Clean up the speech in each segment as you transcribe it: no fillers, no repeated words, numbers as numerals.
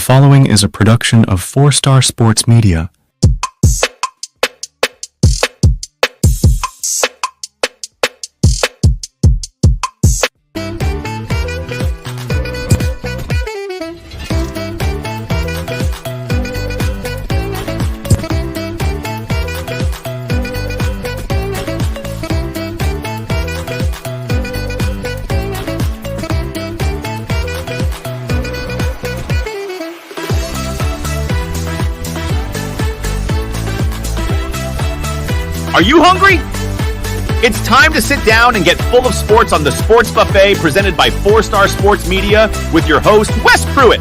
following is a production of 4-Star Sports Media. Are you hungry? It's time to sit down and get full of sports on the Sports Buffet presented by 4-Star Sports Media with your host, Wes Pruitt.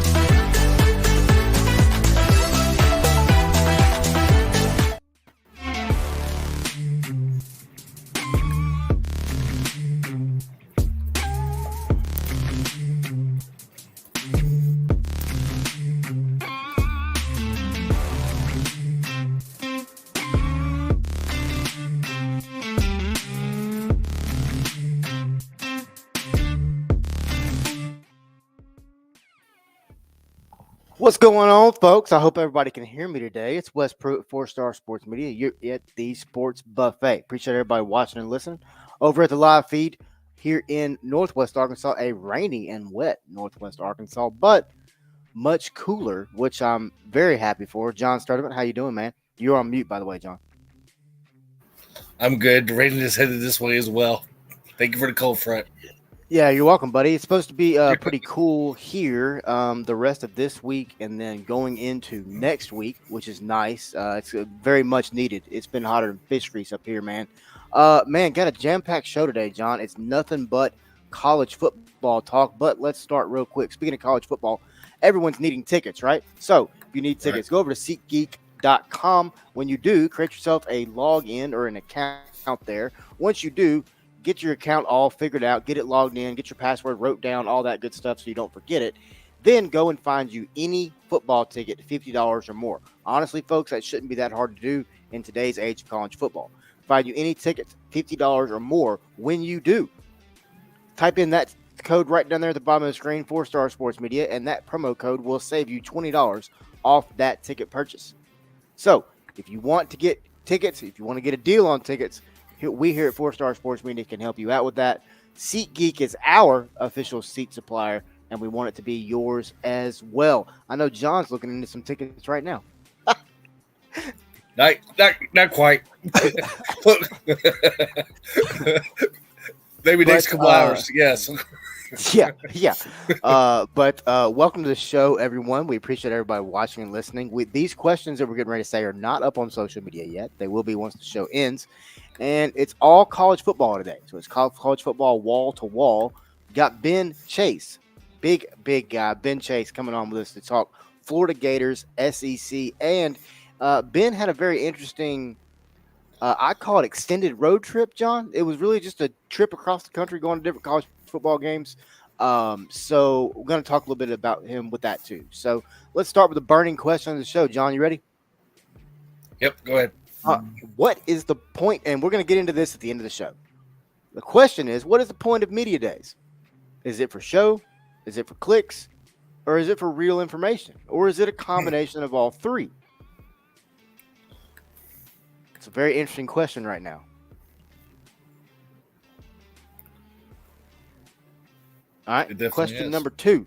What's going on, folks? I hope everybody can hear me today. It's Wes Pruitt, 4-Star Sports Media. You're at the Sports Buffet. Appreciate everybody watching and listening. Over at the live feed here in Northwest Arkansas, a rainy and wet Northwest Arkansas, but much cooler, which I'm very happy for. John Sturdivant, how you doing, man? You're on mute, by the way, John. I'm good. The rain is headed this way as well. Thank you for the cold front. Yeah, you're welcome, buddy. It's supposed to be pretty cool here the rest of this week and then going into next week, which is nice. It's very much needed. It's been hotter than fish grease up here, man. Got a jam-packed show today, John. It's nothing but college football talk, but let's start real quick. Speaking of college football, everyone's needing tickets, right? So if you need tickets, go over to SeatGeek.com. When you do, create yourself a login or an account there. Once you do, get your account all figured out, get it logged in, get your password wrote down, all that good stuff so you don't forget it. Then go and find you any football ticket, $50 or more. Honestly, folks, that shouldn't be that hard to do in today's age of college football. Find you any tickets, $50 or more. When you do, type in that code right down there at the bottom of the screen, 4-Star Sports Media, and that promo code will save you $20 off that ticket purchase. So if you want to get tickets, if you want to get a deal on tickets, we here at 4-Star Sports Media can help you out with that. SeatGeek is our official seat supplier, and we want it to be yours as well. I know John's looking into some tickets right now. Not quite. Maybe next couple hours. Yes. Yeah. But welcome to the show, everyone. We appreciate everybody watching and listening. These questions that we're getting ready to say are not up on social media yet. They will be once the show ends. And it's all college football today. So it's college football wall to wall. Got Ben Chase, big guy, Ben Chase, coming on with us to talk Florida Gators, SEC. And Ben had a very interesting, I call it extended road trip, John. It was really just a trip across the country going to different college football games. So we're going to talk a little bit about him with that too. So let's start with the burning question of the show. John, you ready? Yep, go ahead. What is the point? And we're going to get into this at the end of the show. The question is, what is the point of media days? Is it for show? Is it for clicks? Or is it for real information? Or is it a combination of all three? It's a very interesting question right now. All right, question number 2.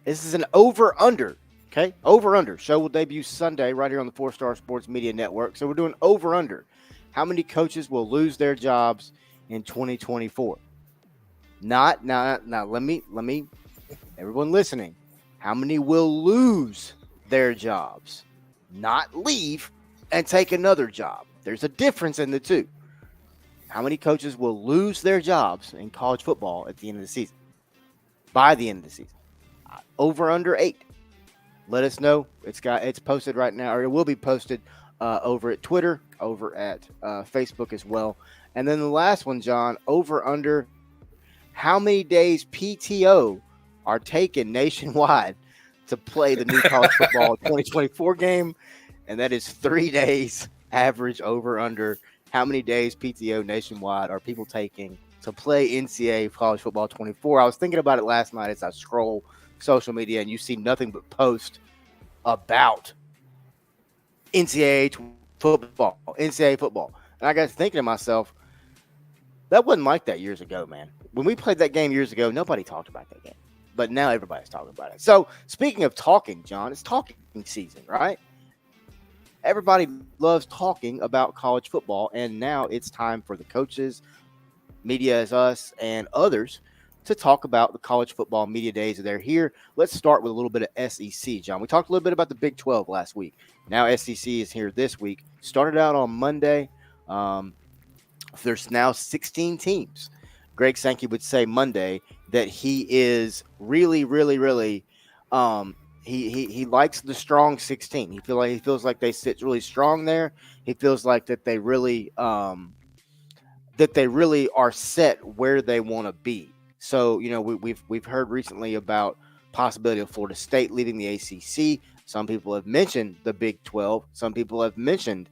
This is an over-under. Okay, over-under. Show will debut Sunday right here on the 4-Star Sports Media Network. So we're doing over-under. How many coaches will lose their jobs in 2024? Not, let me, everyone listening. How many will lose their jobs? Not leave and take another job. There's a difference in the two. How many coaches will lose their jobs in college football at the end of the season? By the end of the season. Over-under 8. Let us know. It's posted right now, or it will be posted over at Twitter, over at Facebook as well. And then the last one, John, over under how many days PTO are taken nationwide to play the new college football 2024 game, and that is 3 days average over under. How many days PTO nationwide are people taking to play NCAA college football 24? I was thinking about it last night as I scroll social media and you see nothing but posts about NCAA football. And I got thinking to myself, that wasn't like that years ago, man. When we played that game years ago, nobody talked about that game. But now everybody's talking about it. So speaking of talking, John, it's talking season, right? Everybody loves talking about college football, and now it's time for the coaches, media as us, and others to talk about the college football media days that they're here. Let's start with a little bit of SEC, John. We talked a little bit about the Big 12 last week. Now SEC is here this week. Started out on Monday. There's now 16 teams. Greg Sankey would say Monday that he is really, really, really he likes the strong 16. He feels like they sit really strong there. He feels like that they really are set where they want to be. So, you know, we've heard recently about possibility of Florida State leaving the ACC. Some people have mentioned the Big 12. Some people have mentioned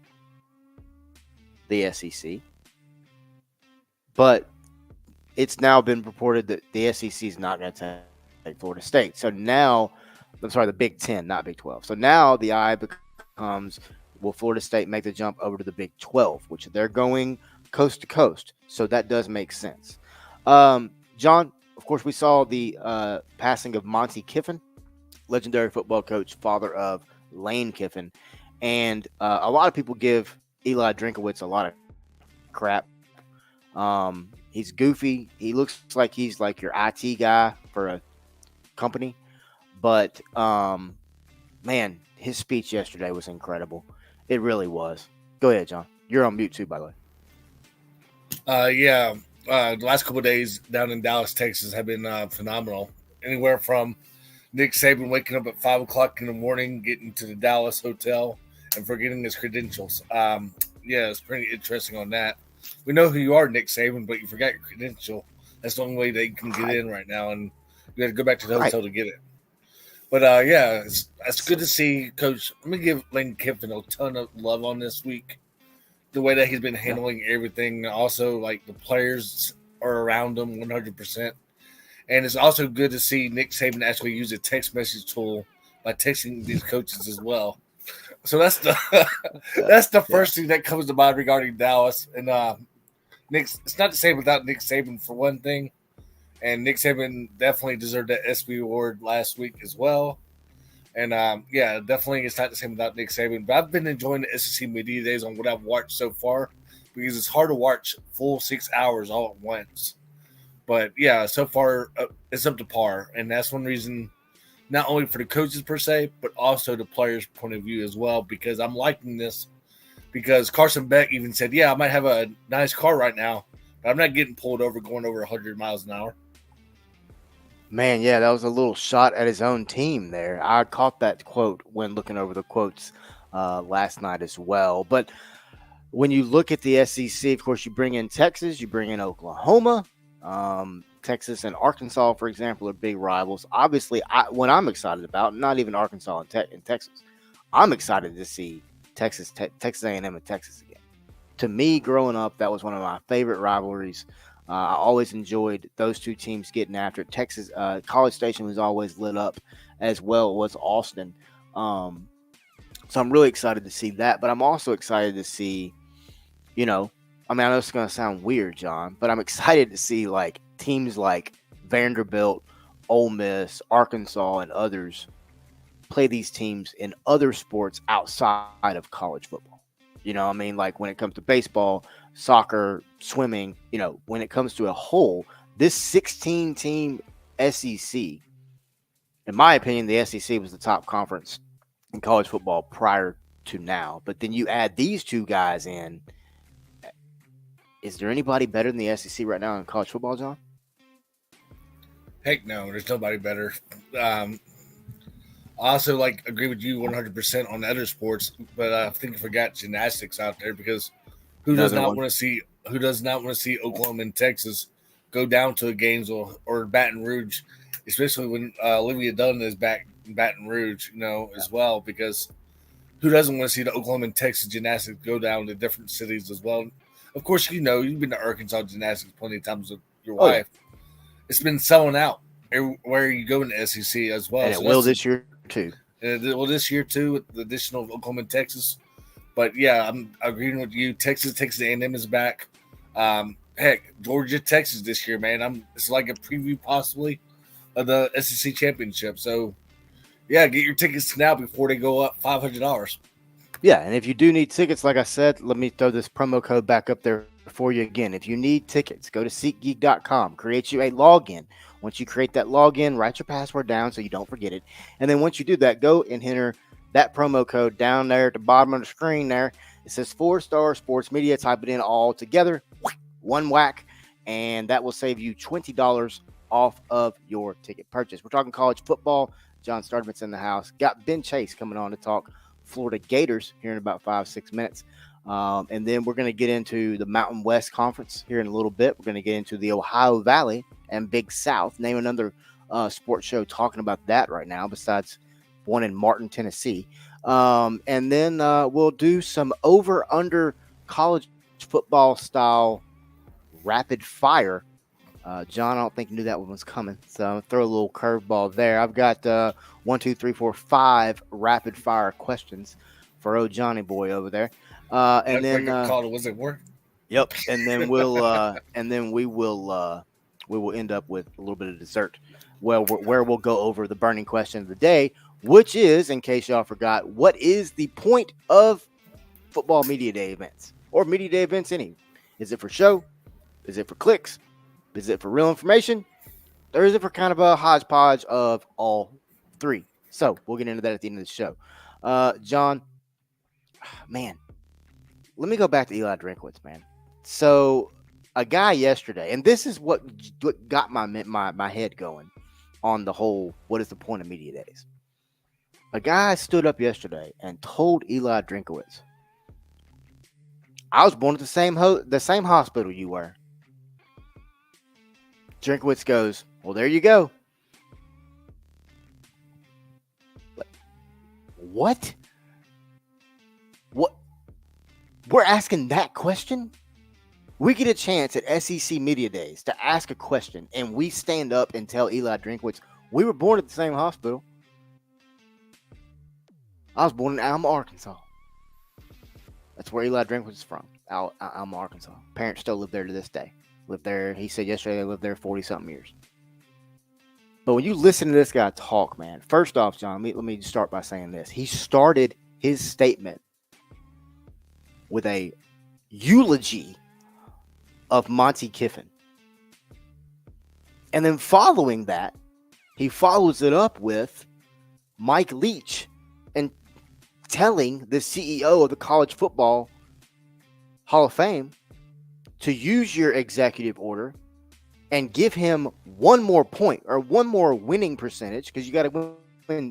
the SEC. But it's now been reported that the SEC is not going to take Florida State. So now, the Big 10, not Big 12. So now the eye becomes, will Florida State make the jump over to the Big 12, which they're going coast to coast. So that does make sense. John, of course, we saw the passing of Monty Kiffin, legendary football coach, father of Lane Kiffin. And a lot of people give Eli Drinkowitz a lot of crap. He's goofy. He looks like he's like your IT guy for a company. But, man, his speech yesterday was incredible. It really was. Go ahead, John. You're on mute too, by the way. The last couple of days down in Dallas, Texas have been phenomenal. Anywhere from Nick Saban waking up at 5 o'clock in the morning, getting to the Dallas hotel and forgetting his credentials. It's pretty interesting on that. We know who you are, Nick Saban, but you forgot your credential. That's the only way they can get in right now, and you got to go back to the hotel to get it. But, it's good to see Coach. Let me give Lane Kiffin a ton of love on this week. The way that he's been handling everything. Also, like, the players are around him 100%. And it's also good to see Nick Saban actually use a text message tool by texting these coaches as well. So that's the first thing that comes to mind regarding Dallas. And it's not the same without Nick Saban for one thing. And Nick Saban definitely deserved that SB award last week as well. And definitely it's not the same without Nick Saban. But I've been enjoying the SEC media days on what I've watched so far because it's hard to watch full 6 hours all at once. But so far it's up to par, and that's one reason. Not only for the coaches per se, but also the players' point of view as well, because I'm liking this because Carson Beck even said, I might have a nice car right now, but I'm not getting pulled over going over 100 miles an hour. Man, that was a little shot at his own team there. I caught that quote when looking over the quotes last night as well. But when you look at the SEC, of course, you bring in Texas, you bring in Oklahoma. Texas and Arkansas, for example, are big rivals. Obviously, what I'm excited about, not even Arkansas and Texas, I'm excited to see Texas A&M and Texas again. To me, growing up, that was one of my favorite rivalries. I always enjoyed those two teams getting after it. Texas, College Station was always lit up as well. It was Austin. So I'm really excited to see that. But I'm also excited to see, I know it's going to sound weird, John, but I'm excited to see like teams like Vanderbilt, Ole Miss, Arkansas, and others play these teams in other sports outside of college football. Like when it comes to baseball, soccer, swimming, when it comes to a whole, this 16-team SEC, in my opinion, the SEC was the top conference in college football prior to now. But then you add these two guys in. Is there anybody better than the SEC right now in college football, John? Heck no, there's nobody better. I also agree with you 100% on other sports, but I think you forgot gymnastics out there because who does not want to see Oklahoma and Texas go down to the games or Baton Rouge, especially when Olivia Dunn is back in Baton Rouge, as well, because who doesn't want to see the Oklahoma and Texas gymnastics go down to different cities as well? Of course, you've been to Arkansas gymnastics plenty of times with your wife. It's been selling out. where you go in the SEC as well. And it So will that's this year too. well this year too with the additional Oklahoma and Texas. But yeah, I'm agreeing with you. Texas A&M is back. Heck, Georgia, Texas this year, man. It's like a preview possibly of the SEC championship. So yeah, get your tickets now before they go up $500. Yeah, and if you do need tickets, like I said, let me throw this promo code back up there for you again. If you need tickets, go to SeatGeek.com, create you a login. Once you create that login, write your password down so you don't forget it. And then once you do that, go and enter that promo code down there at the bottom of the screen there. It says 4-Star Sports Media. Type it in all together, one whack, and that will save you $20 off of your ticket purchase. We're talking college football. John Stardivant's in the house. Got Ben Chase coming on to talk Florida Gators here in about 5-6 minutes. And then we're going to get into the Mountain West Conference here in a little bit. We're going to get into the Ohio Valley and Big South. Name another sports show talking about that right now besides one in Martin, Tennessee. And then we'll do some over-under college football style rapid fire. John, I don't think you knew that one was coming, so I'm going to throw a little curveball there. I've got 1, 2, 3, 4, 5 rapid fire questions for old Johnny boy over there. And then called was it work? Yep. And then we will end up with a little bit of dessert. Well, where we'll go over the burning question of the day, which is, in case y'all forgot, what is the point of football media day events or media day events? Is it for show? Is it for clicks? Is it for real information? Or is it for kind of a hodgepodge of all three? So we'll get into that at the end of the show. John, man, let me go back to Eli Drinkwitz, man. So a guy yesterday, and this is what got my head going on the whole, what is the point of media days? A guy stood up yesterday and told Eli Drinkwitz, I was born at the same hospital you were. Drinkwitz goes, well, there you go. What? What? We're asking that question? We get a chance at SEC Media Days to ask a question, and we stand up and tell Eli Drinkwitz, we were born at the same hospital. I was born in Alma, Arkansas. That's where Eli Drinkwitz is from, Alma, Arkansas. Parents still live there to this day. Lived there, he said yesterday, they lived there 40-something years. But when you listen to this guy talk, man, first off, John, let me start by saying this. He started his statement with a eulogy of Monty Kiffin. And then following that, he follows it up with Mike Leach and telling the CEO of the College Football Hall of Fame to use your executive order and give him one more point or one more winning percentage, because you got to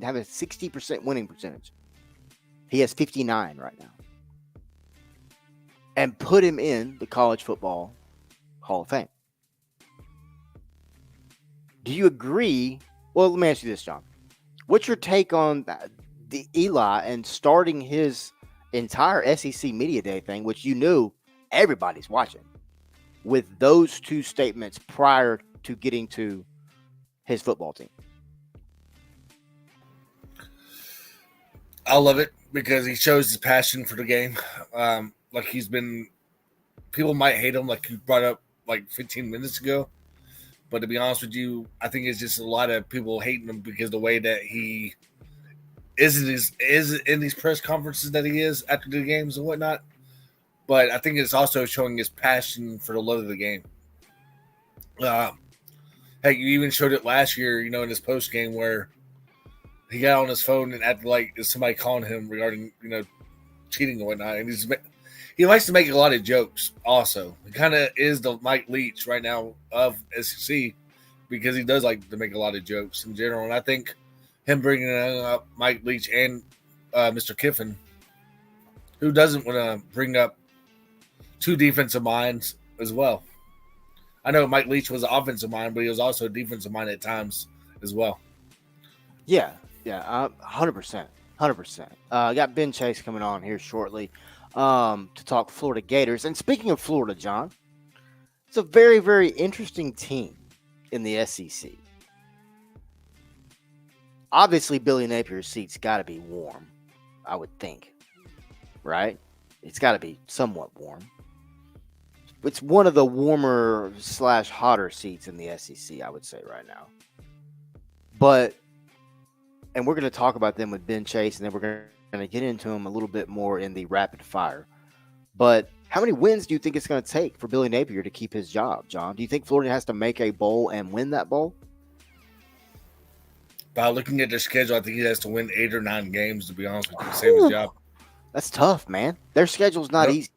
have a 60% winning percentage. He has 59 right now. And put him in the College Football Hall of Fame. Do you agree? Well, let me ask you this, John. What's your take on the Eli and starting his entire SEC Media Day thing, which you knew everybody's watching, with those two statements prior to getting to his football team? I love it because he shows his passion for the game. Like he's been, people might hate him, like you brought up like 15 minutes ago. But to be honest with you, I think it's just a lot of people hating him because the way that he is in these press conferences that he is after the games and whatnot. But I think it's also showing his passion for the love of the game. Heck, you even showed it last year, in his post game where he got on his phone and acted like there's somebody calling him regarding, cheating and whatnot. And he likes to make a lot of jokes also. He kind of is the Mike Leach right now of SEC because he does like to make a lot of jokes in general. And I think him bringing up Mike Leach and Mr. Kiffin, who doesn't want to bring up two defensive minds as well. I know Mike Leach was an offensive mind, but he was also a defensive mind at times as well. Yeah, 100%. I got Ben Chase coming on here shortly to talk Florida Gators. And speaking of Florida, John, it's a very, very interesting team in the SEC. obviously Billy Napier's seat's got to be warm, I would think, right? It's got to be somewhat warm. It's one of the warmer / hotter seats in the SEC, I would say right now. And we're going to talk about them with Ben Chase, and then we're going to get into them a little bit more in the rapid fire. But how many wins do you think it's going to take for Billy Napier to keep his job, John? Do you think Florida has to make a bowl and win that bowl? By looking at their schedule, I think he has to win 8 or 9 games, to be honest with you, to save his job. That's tough, man. Their schedule's not easy.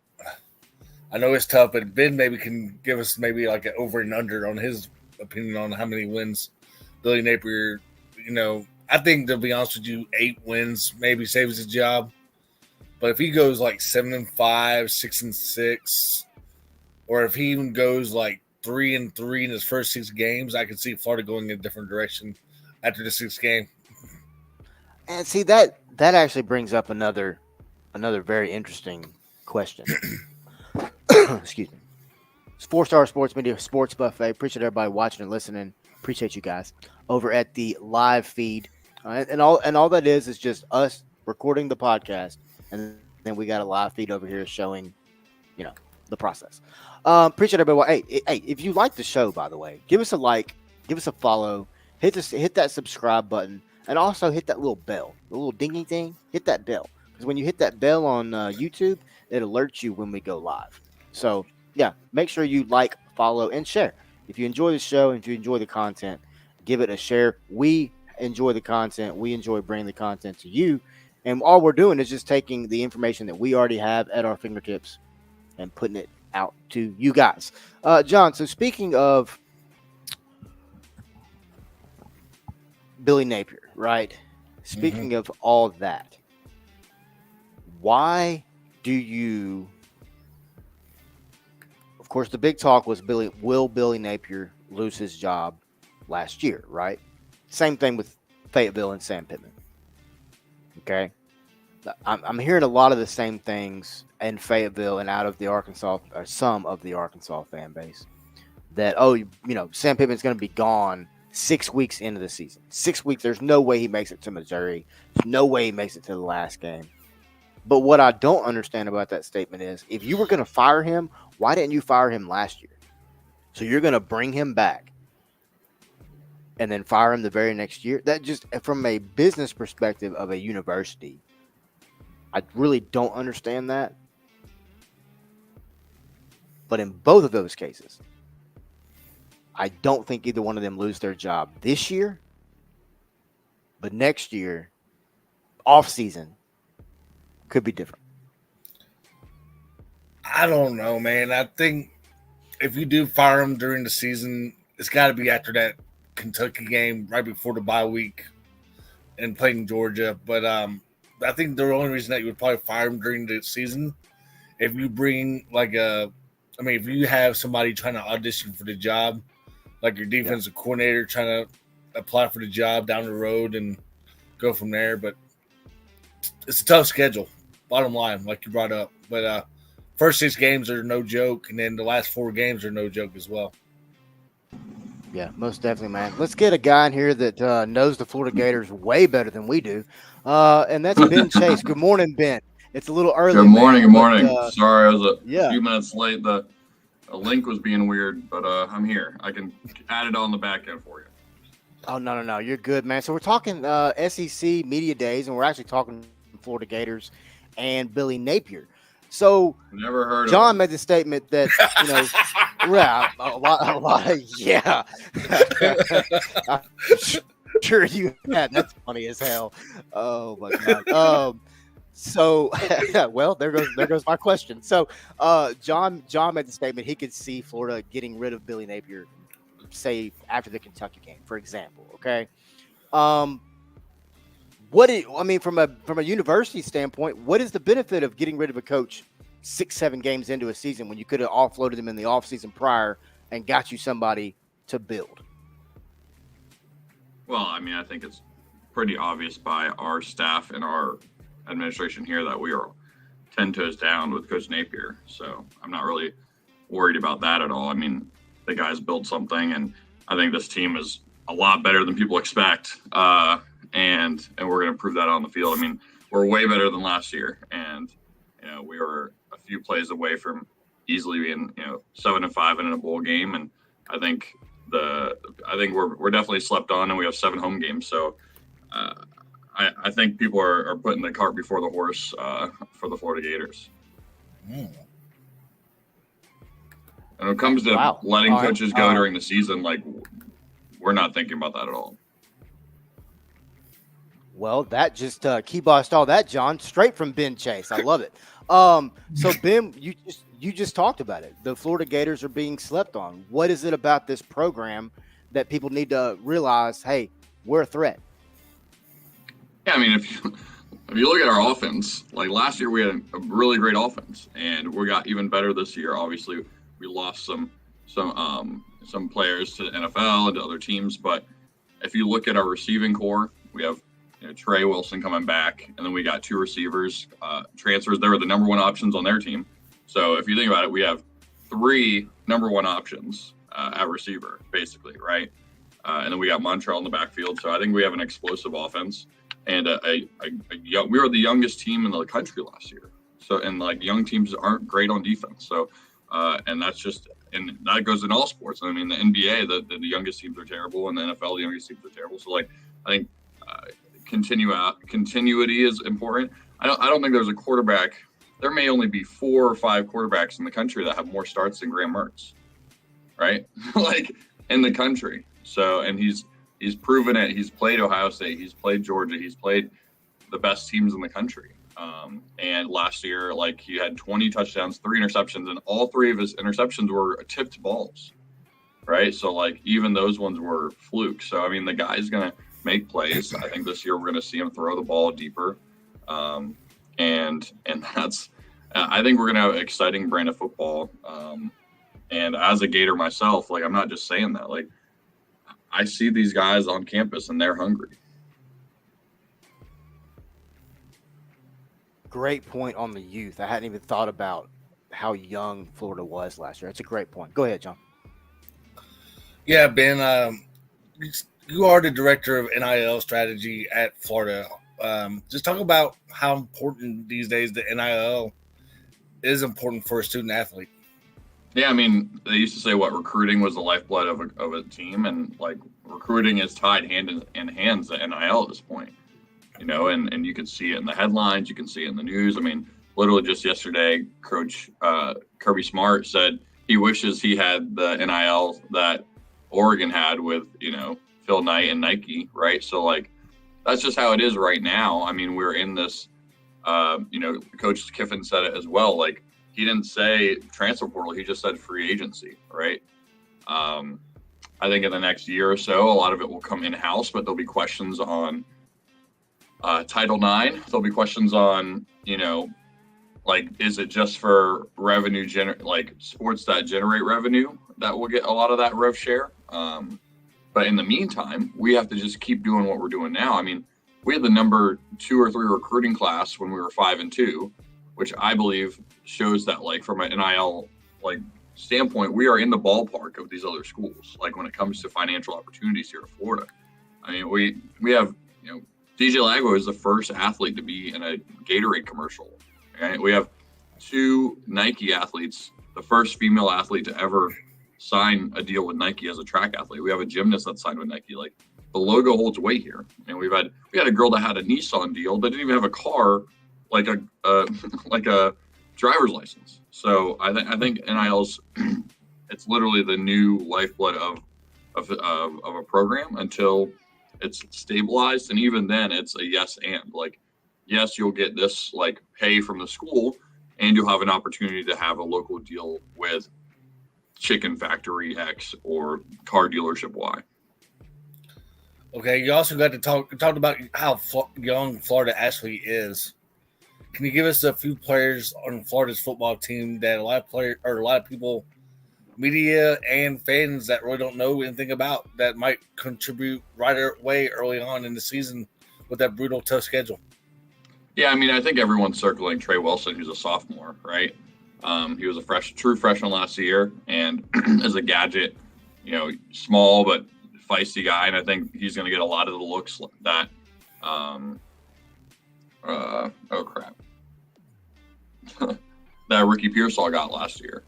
I know it's tough, but Ben maybe can give us maybe like an over and under on his opinion on how many wins Billy Napier, I think, to be honest with you, 8 wins maybe saves his job. But if he goes like 7-5, 6-6, or if he even goes like 3-3 in his first 6 games, I could see Florida going in a different direction after the 6th game. And see, that actually brings up another very interesting question. Excuse me. It's 4-Star Sports Media Sports Buffet. Appreciate everybody watching and listening. Appreciate you guys over at the live feed. And all that is just us recording the podcast, and then we got a live feed over here showing, the process. Appreciate everybody. Hey, if you like the show, by the way, give us a like, give us a follow, hit that subscribe button, and also hit that little bell, the little dingy thing. Hit that bell, because when you hit that bell on YouTube, it alerts you when we go live. So yeah, make sure you like, follow, and share. If you enjoy the show and if you enjoy the content, give it a share. We enjoy the content. We enjoy bringing the content to you. And all we're doing is just taking the information that we already have at our fingertips and putting it out to you guys. John, so speaking of Billy Napier, right? Speaking of all that, why do you... Of course, the big talk was will Billy Napier lose his job last year, right? Same thing with Fayetteville and Sam Pittman. Okay. I'm hearing a lot of the same things in Fayetteville and out of the Arkansas, or some of the Arkansas fan base, that, Sam Pittman's going to be gone 6 weeks into the season. 6 weeks. There's no way he makes it to Missouri. There's no way he makes it to the last game. But what I don't understand about that statement is, if you were going to fire him, why didn't you fire him last year? So you're going to bring him back and then fire him the very next year? That just, from a business perspective of a university, I really don't understand that. But in both of those cases, I don't think either one of them lose their job this year. But next year, off season, could be different. I don't know, man. I think if you do fire him during the season, it's got to be after that Kentucky game right before the bye week and playing Georgia. But I think the only reason that you would probably fire him during the season, if you bring if you have somebody trying to audition for the job, like your defensive coordinator trying to apply for the job down the road and go from there. But it's a tough schedule, bottom line, like you brought up. But first 6 games are no joke, and then the last 4 games are no joke as well. Yeah, most definitely, man. Let's get a guy in here that knows the Florida Gators way better than we do, and that's Ben Chase. Good morning, Ben. It's a little early. Good morning. Man, good morning. But, sorry, I was a few minutes late. The link was being weird, but I'm here. I can add it on the back end for you. Oh, no. You're good, man. So we're talking SEC Media Days, and we're actually talking Florida Gators and Billy Napier. So Never heard John of made the statement that, yeah, a lot of, yeah. I'm sure you had. That's funny as hell. Oh my God. So, well, there goes my question. So, John made the statement he could see Florida getting rid of Billy Napier, say after the Kentucky game, for example. Okay. From a university standpoint, what is the benefit of getting rid of a coach 6-7 games into a season when you could have offloaded him in the offseason prior and got you somebody to build? Well, I think it's pretty obvious by our staff and our administration here that we are 10 toes down with Coach Napier. So I'm not really worried about that at all. The guy's built something, and I think this team is a lot better than people expect. and we're going to prove that on the field. I mean, we're way better than last year, and we were a few plays away from easily being 7-5 and in a bowl game, and I think we're definitely slept on, and we have 7 home games, so I think people are putting the cart before the horse for the Florida Gators. Mm. And when it comes to letting coaches go during the season, like, we're not thinking about that at all. Well, that just keybossed all that, John, straight from Ben Chase. I love it. So Ben, you just talked about it. The Florida Gators are being slept on. What is it about this program that people need to realize? Hey, we're a threat. Yeah, I mean, if you look at our offense, like last year we had a really great offense, and we got even better this year. Obviously, we lost some players to the NFL and to other teams, but if you look at our receiving core, we have Trey Wilson coming back, and then we got 2 receivers, transfers. They were the number 1 options on their team. So if you think about it, we have 3 number 1 options at receiver, basically, right? And then we got Montreal in the backfield. So I think we have an explosive offense, and we were the youngest team in the country last year. So, and like young teams aren't great on defense. So, and that goes in all sports. I mean, the NBA, the youngest teams are terrible, and the NFL, the youngest teams are terrible. So, like, I think continuity is important. I don't think there's a quarterback. There may only be 4 or 5 quarterbacks in the country that have more starts than Graham Mertz, right? Like, in the country. So, and he's proven it. He's played Ohio State. He's played Georgia. He's played the best teams in the country. And last year, like, he had 20 touchdowns, 3 interceptions, and all 3 of his interceptions were tipped balls, right? So, like, even those ones were flukes. So, I mean, the guy's going to make plays. I think this year we're going to see him throw the ball deeper. And that's, I think we're going to have an exciting brand of football. And as a Gator myself, like, I'm not just saying that. Like, I see these guys on campus and they're hungry. Great point on the youth. I hadn't even thought about how young Florida was last year. That's a great point. Go ahead, John. Yeah, Ben, you are the director of NIL strategy at Florida. Just talk about how important these days the NIL is important for a student athlete. Yeah, I mean, they used to say recruiting was the lifeblood of a team, and like recruiting is tied hand in hand to NIL at this point. And you can see it in the headlines, you can see it in the news. I mean, literally just yesterday, Coach Kirby Smart said he wishes he had the NIL that Oregon had with Phil Knight and Nike, right? So like, that's just how it is right now. I mean, we're in this, Coach Kiffin said it as well. Like, he didn't say transfer portal, he just said free agency, right? I think in the next year or so, a lot of it will come in-house, but there'll be questions on Title IX. There'll be questions on, like, is it just for revenue, like sports that generate revenue that will get a lot of that rev share? But in the meantime, we have to just keep doing what we're doing now. I mean, we had the number 2 or 3 recruiting class when we were 5-2, which I believe shows that, like, from an NIL like standpoint, we are in the ballpark of these other schools. Like, when it comes to financial opportunities here in Florida, I mean, we have DJ Lago is the first athlete to be in a Gatorade commercial. Right? We have 2 Nike athletes, the first female athlete to ever sign a deal with Nike as a track athlete. We have a gymnast that signed with Nike. Like, the logo holds weight here. And we had a girl that had a Nissan deal that didn't even have a car, like a driver's license. So I think NIL's it's literally the new lifeblood of a program until it's stabilized, and even then it's a yes and. Like, yes, you'll get this like pay from the school, and you'll have an opportunity to have a local deal with Chicken Factory X or car dealership Y. Okay, you also got to talk about how young Florida actually is. Can you give us a few players on Florida's football team that a lot of people, media and fans that really don't know anything about, that might contribute right away early on in the season with that brutal, tough schedule? Yeah, I mean, I think everyone's circling Trey Wilson, who's a sophomore, right? He was a true freshman last year, and as a gadget, small but feisty guy, and I think he's going to get a lot of the looks that Oh crap, that Ricky Pearsall got last year.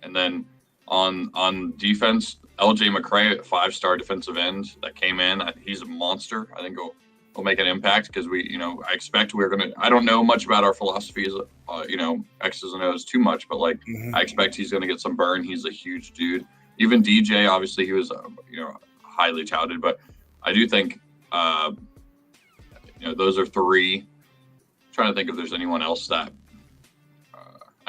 And then on defense, LJ McCray, 5-star defensive end that came in. He's a monster. I think he'll make an impact because I expect we're gonna. I don't know much about our philosophies, X's and O's too much, but I expect he's gonna get some burn. He's a huge dude. Even DJ, obviously, he was highly touted, but I do think those are three. I'm trying to think if there's anyone else that.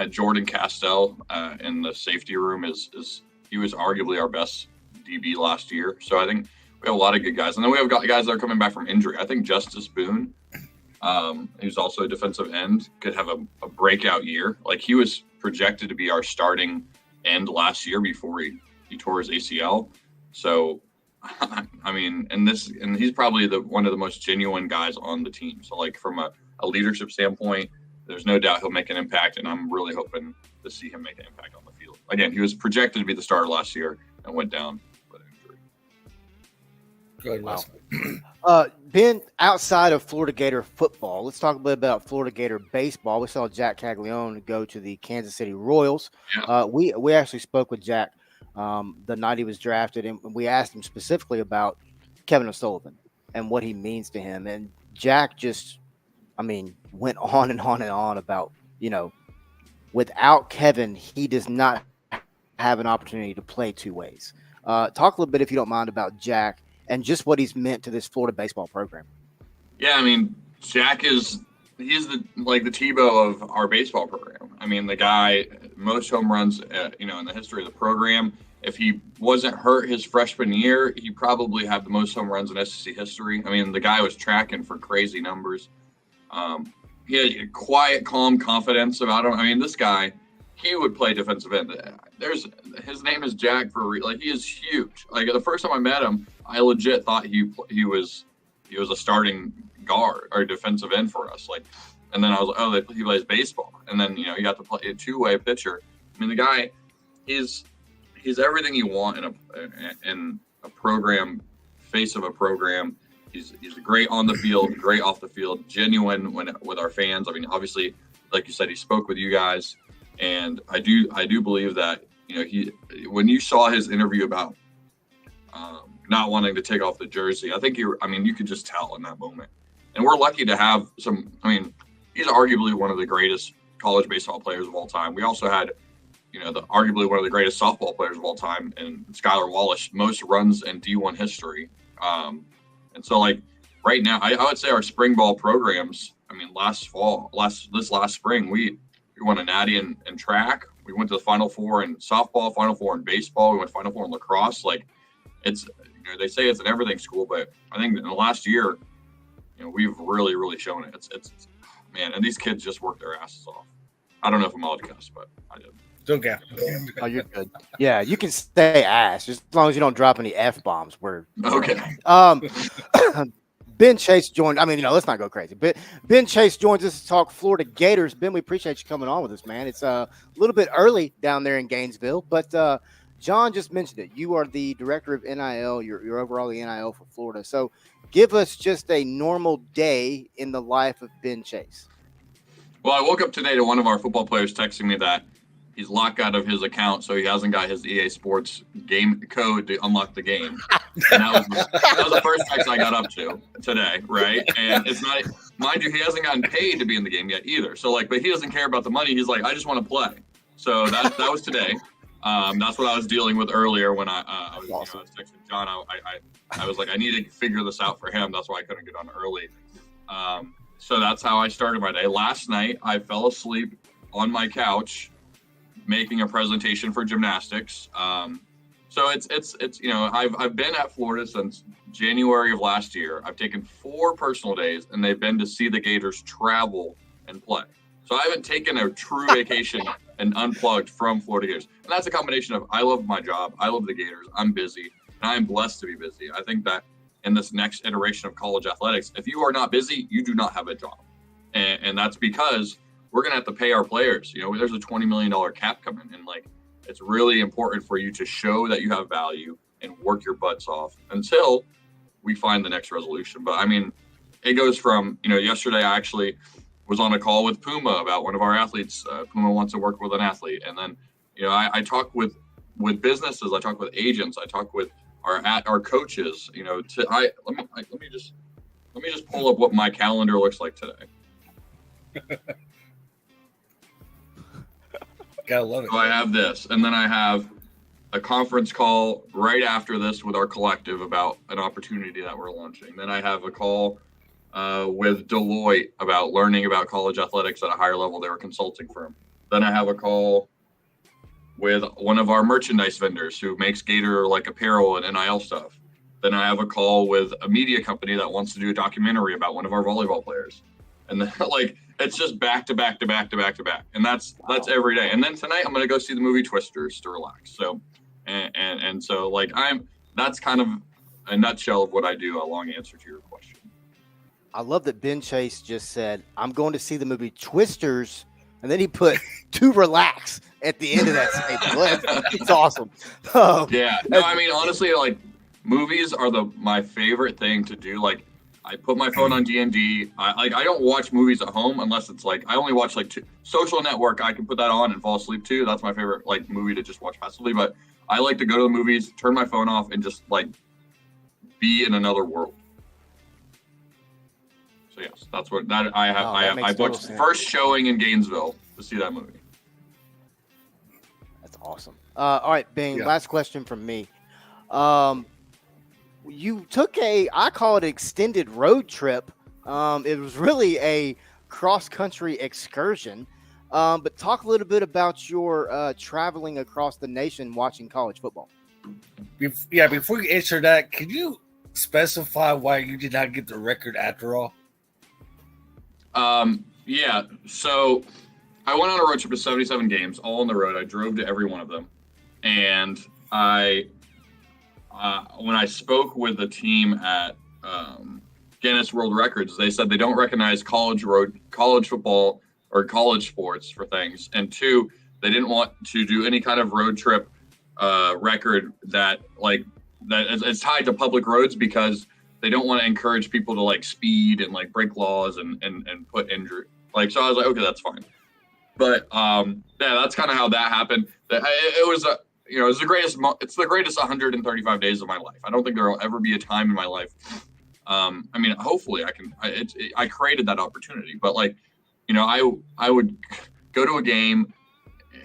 Jordan Castell in the safety room he was arguably our best DB last year. So I think we have a lot of good guys. And then we have got guys that are coming back from injury. I think Justice Boone, who's also a defensive end, could have a breakout year. Like he was projected to be our starting end last year before he tore his ACL. So, I mean, and he's probably one of the most genuine guys on the team. So like from a leadership standpoint, there's no doubt he'll make an impact, and I'm really hoping to see him make an impact on the field. Again, he was projected to be the starter last year and went down with injury. Good. Wow. Ben, outside of Florida Gator football, let's talk a bit about Florida Gator baseball. We saw Jack Caglione go to the Kansas City Royals. Yeah. We actually spoke with Jack the night he was drafted, and we asked him specifically about Kevin O'Sullivan and what he means to him. And Jack just went on and on and on about, without Kevin, he does not have an opportunity to play two ways. Talk a little bit, if you don't mind, about Jack and just what he's meant to this Florida baseball program. Yeah, Jack he's the Tebow of our baseball program. The guy, most home runs, in the history of the program. If he wasn't hurt his freshman year, he probably had the most home runs in SEC history. The guy was tracking for crazy numbers. He had a quiet, calm confidence about him. This guy, he would play defensive end. His name is Jack he is huge. The first time I met him, I legit thought he was a starting guard or defensive end for us. And then I was like, oh, he plays baseball. And then you have to play a two-way pitcher. The guy, he's everything you want in a program, face of a program. He's great on the field, great off the field, genuine with our fans. Obviously, like you said, he spoke with you guys, and I do believe that when you saw his interview about not wanting to take off the jersey, I think you could just tell in that moment. And we're lucky to have some. He's arguably one of the greatest college baseball players of all time. We also had, arguably one of the greatest softball players of all time, and Skylar Wallace, most runs in D1 history. And so, right now, I would say our spring ball programs. This last spring, we won a natty in track. We went to the Final Four in softball, Final Four in baseball. We went Final Four in lacrosse. It's they say it's an everything school, but I think in the last year, we've really, really shown it. It's man, and these kids just work their asses off. I don't know if I'm allowed to cuss, but I did. Don't get. Oh, you're good. Yeah, you can say ass just as long as you don't drop any F-bombs. We're okay. Ben Chase joined. Let's not go crazy. But Ben Chase joins us to talk Florida Gators. Ben, we appreciate you coming on with us, man. It's a little bit early down there in Gainesville, but John just mentioned it. You are the director of NIL. You're overall the NIL for Florida. So give us just a normal day in the life of Ben Chase. Well, I woke up today to one of our football players texting me that he's locked out of his account, so he hasn't got his EA Sports game code to unlock the game. And that was the first text I got up to today, right? And it's not, mind you, he hasn't gotten paid to be in the game yet either. So but he doesn't care about the money. He's like, I just want to play. So that was today. That's what I was dealing with earlier when I was texting John. I was like, I need to figure this out for him. That's why I couldn't get on early. So that's how I started my day. Last night, I fell asleep on my couch making a presentation for gymnastics. So it's I've been at Florida since January of last year. I've taken 4 personal days, and they've been to see the Gators travel and play. So I haven't taken a true vacation and unplugged from Florida Gators. And that's a combination of I love my job, I love the Gators, I'm busy, and I'm blessed to be busy. I think that in this next iteration of college athletics, if you are not busy, you do not have a job. And that's because we're going to have to pay our players. There's a $20 million cap coming, and it's really important for you to show that you have value and work your butts off until we find the next resolution. But it goes from, yesterday I actually was on a call with Puma about one of our athletes. Puma wants to work with an athlete. And then, I talk with businesses, I talk with agents, I talk with our coaches, let me just pull up what my calendar looks like today. Gotta love it. So I have this, and then I have a conference call right after this with our collective about an opportunity that we're launching. Then I have a call with Deloitte about learning about college athletics at a higher level. They're a consulting firm. Then I have a call with one of our merchandise vendors who makes Gator like apparel and NIL stuff. Then I have a call with a media company that wants to do a documentary about one of our volleyball players. And then it's just back to back to back to back to back. And that's every day. And then tonight I'm going to go see the movie Twisters to relax. So, and so that's kind of a nutshell of what I do, a long answer to your question. I love that Ben Chase just said, I'm going to see the movie Twisters. And then he put to relax at the end of that statement. It's awesome. Yeah. No, I mean, honestly, movies are my favorite thing to do. I put my phone on D&D. I don't watch movies at home unless it's I only watch Social Network. I can put that on and fall asleep too. That's my favorite movie to just watch passively. But I like to go to the movies, turn my phone off, and just be in another world. So yes, that's what I have. I booked first showing in Gainesville to see that movie. That's awesome. All right, Bing. Yeah. Last question from me. You took I call it an extended road trip. It was really a cross-country excursion. But talk a little bit about your traveling across the nation watching college football. Before you answer that, can you specify why you did not get the record after all? Yeah. So I went on a road trip to 77 games, all on the road. I drove to every one of them. And when I spoke with the team at Guinness World Records, they said they don't recognize college football or college sports for things. And two, they didn't want to do any kind of road trip record that is tied to public roads because they don't want to encourage people to speed and break laws and put injury. So I was like, okay, that's fine. But that's kind of how that happened. It was it's the greatest. It's the greatest 135 days of my life. I don't think there will ever be a time in my life. I mean, hopefully I can. I created that opportunity, but I would go to a game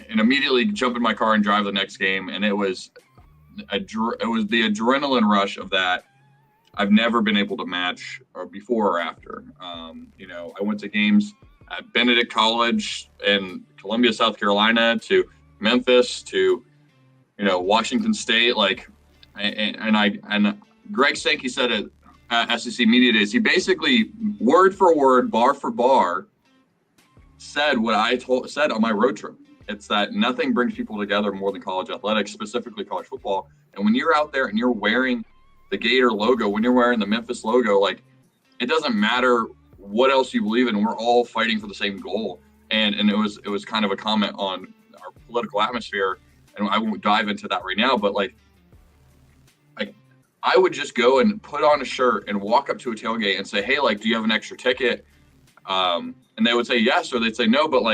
and immediately jump in my car and drive the next game, and it was the adrenaline rush of that. I've never been able to match or before or after. I went to games at Benedict College in Columbia, South Carolina, to Memphis, to Washington State. And Greg Sankey said it at SEC Media Days. He basically word for word, bar for bar, said what I said on my road trip. It's that nothing brings people together more than college athletics, specifically college football. And when you're out there and you're wearing the Gator logo, when you're wearing the Memphis logo, it doesn't matter what else you believe in. We're all fighting for the same goal. And it was kind of a comment on our political atmosphere, and I won't dive into that right now. But I would just go and put on a shirt and walk up to a tailgate and say, hey, do you have an extra ticket? And they would say yes, or they'd say no. But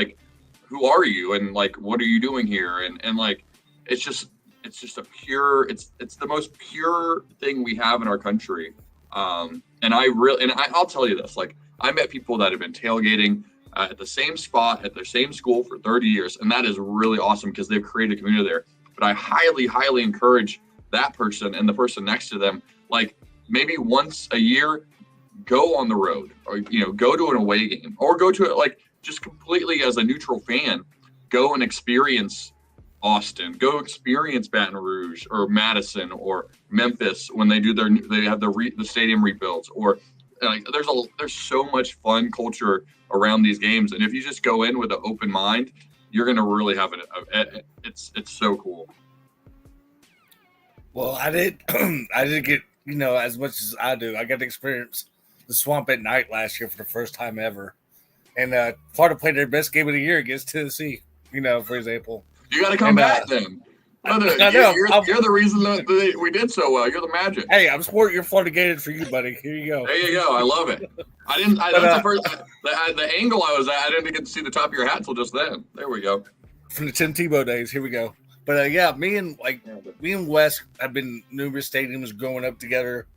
who are you? And what are you doing here? And it's just a pure, it's the most pure thing we have in our country. And I'll tell you this, I met people that have been tailgating at the same spot at their same school for 30 years. And that is really awesome because they've created a community there. But I highly, highly encourage that person and the person next to them, maybe once a year, go on the road or, go to an away game or go to it, just completely as a neutral fan, go and experience Austin, go experience Baton Rouge or Madison or Memphis when they have the stadium rebuilds, or there's so much fun culture around these games. And if you just go in with an open mind, you're going to really have it's so cool. Well, I didn't get, as much as I do. I got to experience the Swamp at night last year for the first time ever. And Florida played their best game of the year against Tennessee, for example. You got to come back then. Brother, I know. you're the reason that we did so well. You're the magic. Hey, I'm supporting your Florida Gators for you, buddy. Here you go. There you go. I love it. That's the first. The angle I was at, I didn't get to see the top of your hat until just then. There we go. From the Tim Tebow days, here we go. But yeah, me and Wes have been numerous stadiums growing up together,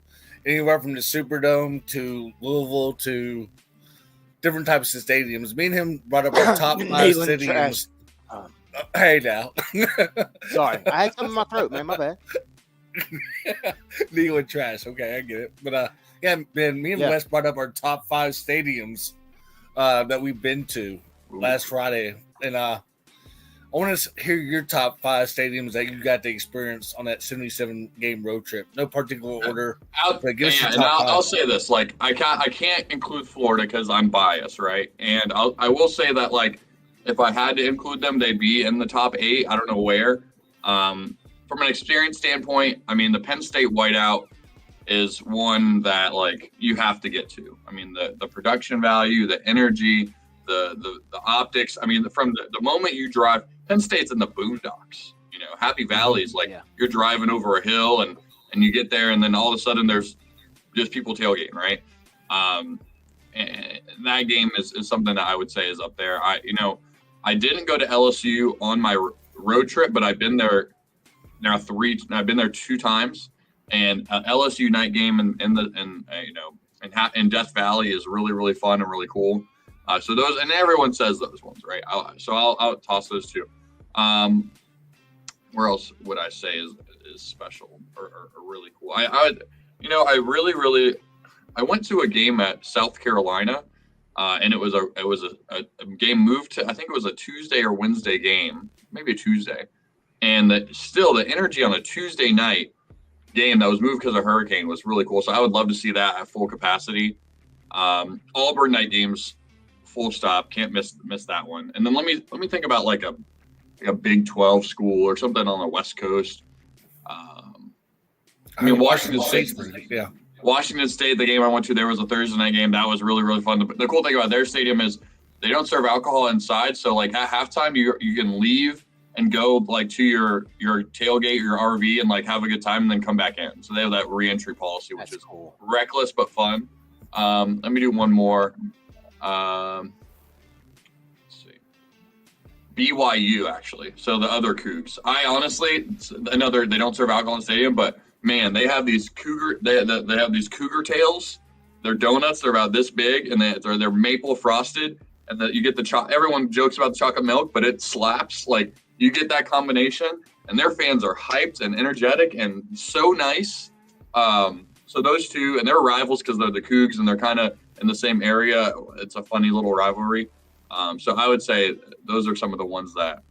anywhere from the Superdome to Louisville to different types of stadiums. Me and him brought up our top 5 stadiums. Hey now, Sorry, I had something in my throat, man. My bad. Neyland trash. Okay, I get it. But yeah, man, me and Wes brought up our top 5 stadiums that we've been to last Friday, and I want to hear your top 5 stadiums that you got to experience on that 77 game road trip. No particular order. I'll say this: like I can't include Florida because I'm biased, right? And I will say that like if I had to include them, they'd be in the top 8. I don't know where. From an experience standpoint, I mean the Penn State whiteout is one that like you have to get to. I mean the production value, the energy, the optics. I mean from the moment you drive. Penn State's in the boondocks, you know, Happy Valley is like you're driving over a hill and you get there and then all of a sudden there's just people tailgating, right? And that game is something that I would say is up there. I didn't go to LSU on my road trip, but I've been there now I've been there 2 times, and LSU night game in Death Valley is really, really fun and really cool. So those, and everyone says those ones, right? I'll toss those 2. Where else would I say is special or really cool? I went to a game at South Carolina, and it was a game moved to, I think it was a Tuesday or Wednesday game, maybe a Tuesday, and the energy on a Tuesday night game that was moved because of hurricane was really cool. So I would love to see that at full capacity. Auburn night games. Full stop. Can't miss that one. And then let me think about like a Big 12 school or something on the West Coast. Washington State. Yeah. Washington State, the game I went to, there was a Thursday night game. That was really, really fun. The cool thing about their stadium is they don't serve alcohol inside. So like at halftime, you can leave and go like to your tailgate, your RV, and like have a good time and then come back in. So they have that re-entry policy, which is cool. Reckless but fun. Let me do one more. Let's see. BYU actually. So the other Cougs. I honestly they don't serve alcohol in the stadium, but man, they have these cougar tails. They're donuts. They're about this big, and they're maple frosted. And you get everyone jokes about the chocolate milk, but it slaps. Like you get that combination, and their fans are hyped and energetic and so nice. So those 2, and they're rivals because they're the Cougs and they're kind of in the same area. It's a funny little rivalry. So I would say those are some of the ones that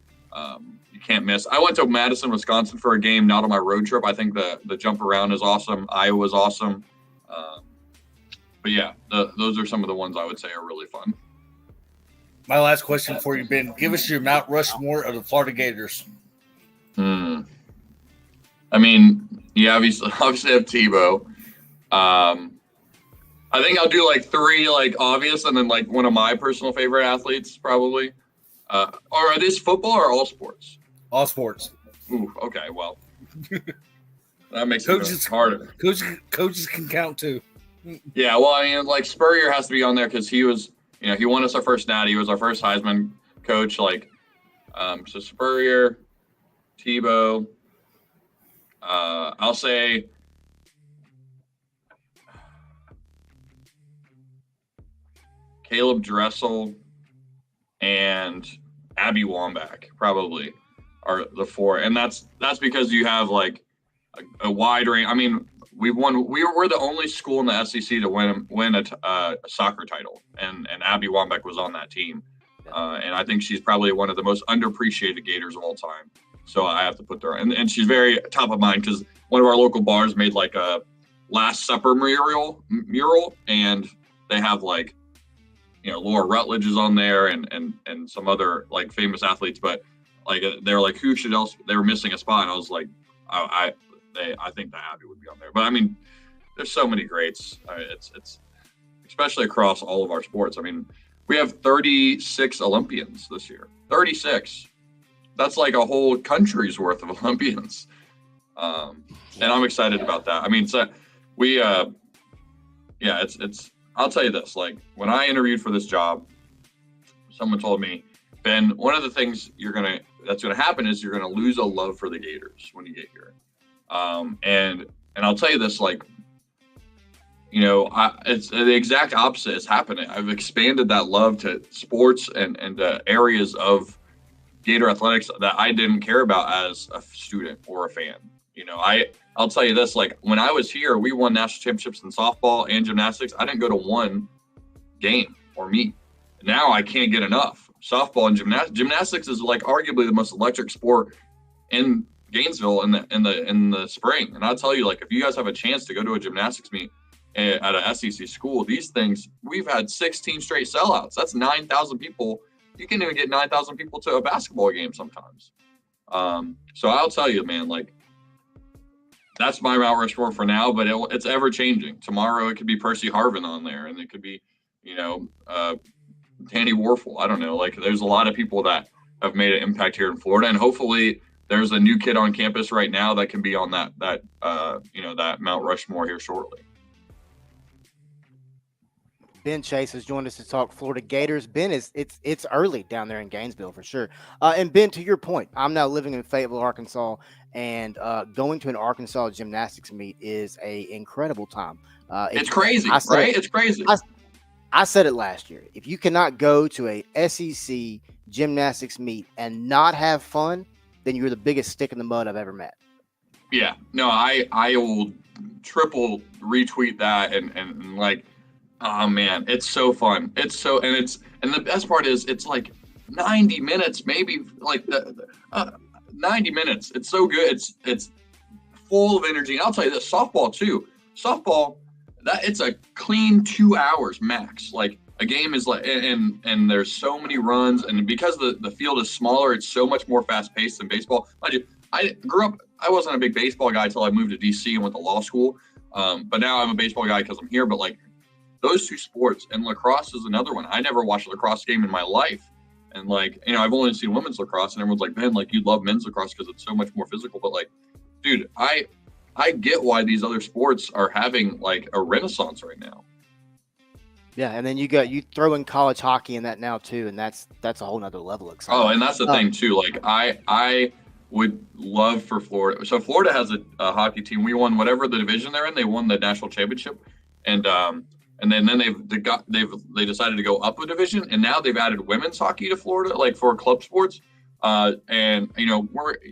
you can't miss. I went to Madison, Wisconsin for a game, not on my road trip. I think the jump around is awesome. Iowa's awesome. But yeah, those are some of the ones I would say are really fun. My last question for you, Ben. Give us your Mount Rushmore of the Florida Gators. I mean, you obviously have Tebow. I think I'll do like 3 like obvious and then like one of my personal favorite athletes probably. Or are these football or all sports? All sports. Ooh, okay, well. That makes it harder. Coaches can count too. Yeah, well, I mean, like Spurrier has to be on there because he was, he won us our first natty. He was our first Heisman coach. Like, so Spurrier, Tebow. I'll say Caleb Dressel and Abby Wambach probably are the 4, and that's because you have like a wide range. I mean, we're the only school in the SEC to win a soccer title, and Abby Wambach was on that team, and I think she's probably one of the most underappreciated Gators of all time. So I have to put her, and she's very top of mind because one of our local bars made like a Last Supper mural, and they have like, Laura Rutledge is on there and some other like famous athletes, but like they're like, who should else? They were missing a spot, and I was like, I think that Abby would be on there. But I mean, there's so many greats. It's especially across all of our sports. I mean, we have 36 Olympians this year. 36. that's like a whole country's worth of Olympians. And I'm excited about that. I mean, so we, it's, I'll tell you this, like when I interviewed for this job, someone told me, Ben, one of the things that's going to happen is you're going to lose a love for the Gators when you get here. And I'll tell you this, like, you know, it's the exact opposite is happening. I've expanded that love to sports and areas of Gator athletics that I didn't care about as a student or a fan. You know, I'll tell you this, like when I was here, we won national championships in softball and gymnastics. I didn't go to one game or meet. Now I can't get enough. Softball and gymnastics is like arguably the most electric sport in Gainesville in the spring. And I'll tell you, like, if you guys have a chance to go to a gymnastics meet at a SEC school, these things, we've had 16 straight sellouts. That's 9,000 people. You can even get 9,000 people to a basketball game sometimes. So I'll tell you, man, like, that's my Mount Rushmore for now, but it's ever changing. Tomorrow it could be Percy Harvin on there, and it could be, you know, Danny Warfel. I don't know. Like, there's a lot of people that have made an impact here in Florida, and hopefully there's a new kid on campus right now that can be on that Mount Rushmore here shortly. Ben Chase has joined us to talk Florida Gators. Ben, it's early down there in Gainesville for sure. And Ben, to your point, I'm now living in Fayetteville, Arkansas, and going to an Arkansas gymnastics meet is a incredible time. It's crazy, right? It's crazy. I said it last year. If you cannot go to a SEC gymnastics meet and not have fun, then you're the biggest stick in the mud I've ever met. Yeah, no, I will triple retweet that and like, oh man, it's so fun. And the best part is it's like 90 minutes, maybe like 90 minutes. It's so good. It's full of energy. And I'll tell you this, softball too. Softball, that it's a clean 2 hours max. Like a game is like, and there's so many runs, and because the field is smaller, it's so much more fast paced than baseball. I grew up, I wasn't a big baseball guy until I moved to DC and went to law school. But now I'm a baseball guy because I'm here. But like those two sports, and lacrosse is another one. I never watched a lacrosse game in my life. And like, you know, I've only seen women's lacrosse, and everyone's like, Ben, like you love men's lacrosse because it's so much more physical. But like, dude, I get why these other sports are having like a renaissance right now. Yeah, and then you throw in college hockey in that now too, and that's a whole nother level of excitement. Oh, and that's the thing too. Like I would love for Florida. So Florida has a hockey team. We won whatever the division they're in. They won the national championship, and then they decided to go up a division, and now they've added women's hockey to Florida, like for club sports. And you know,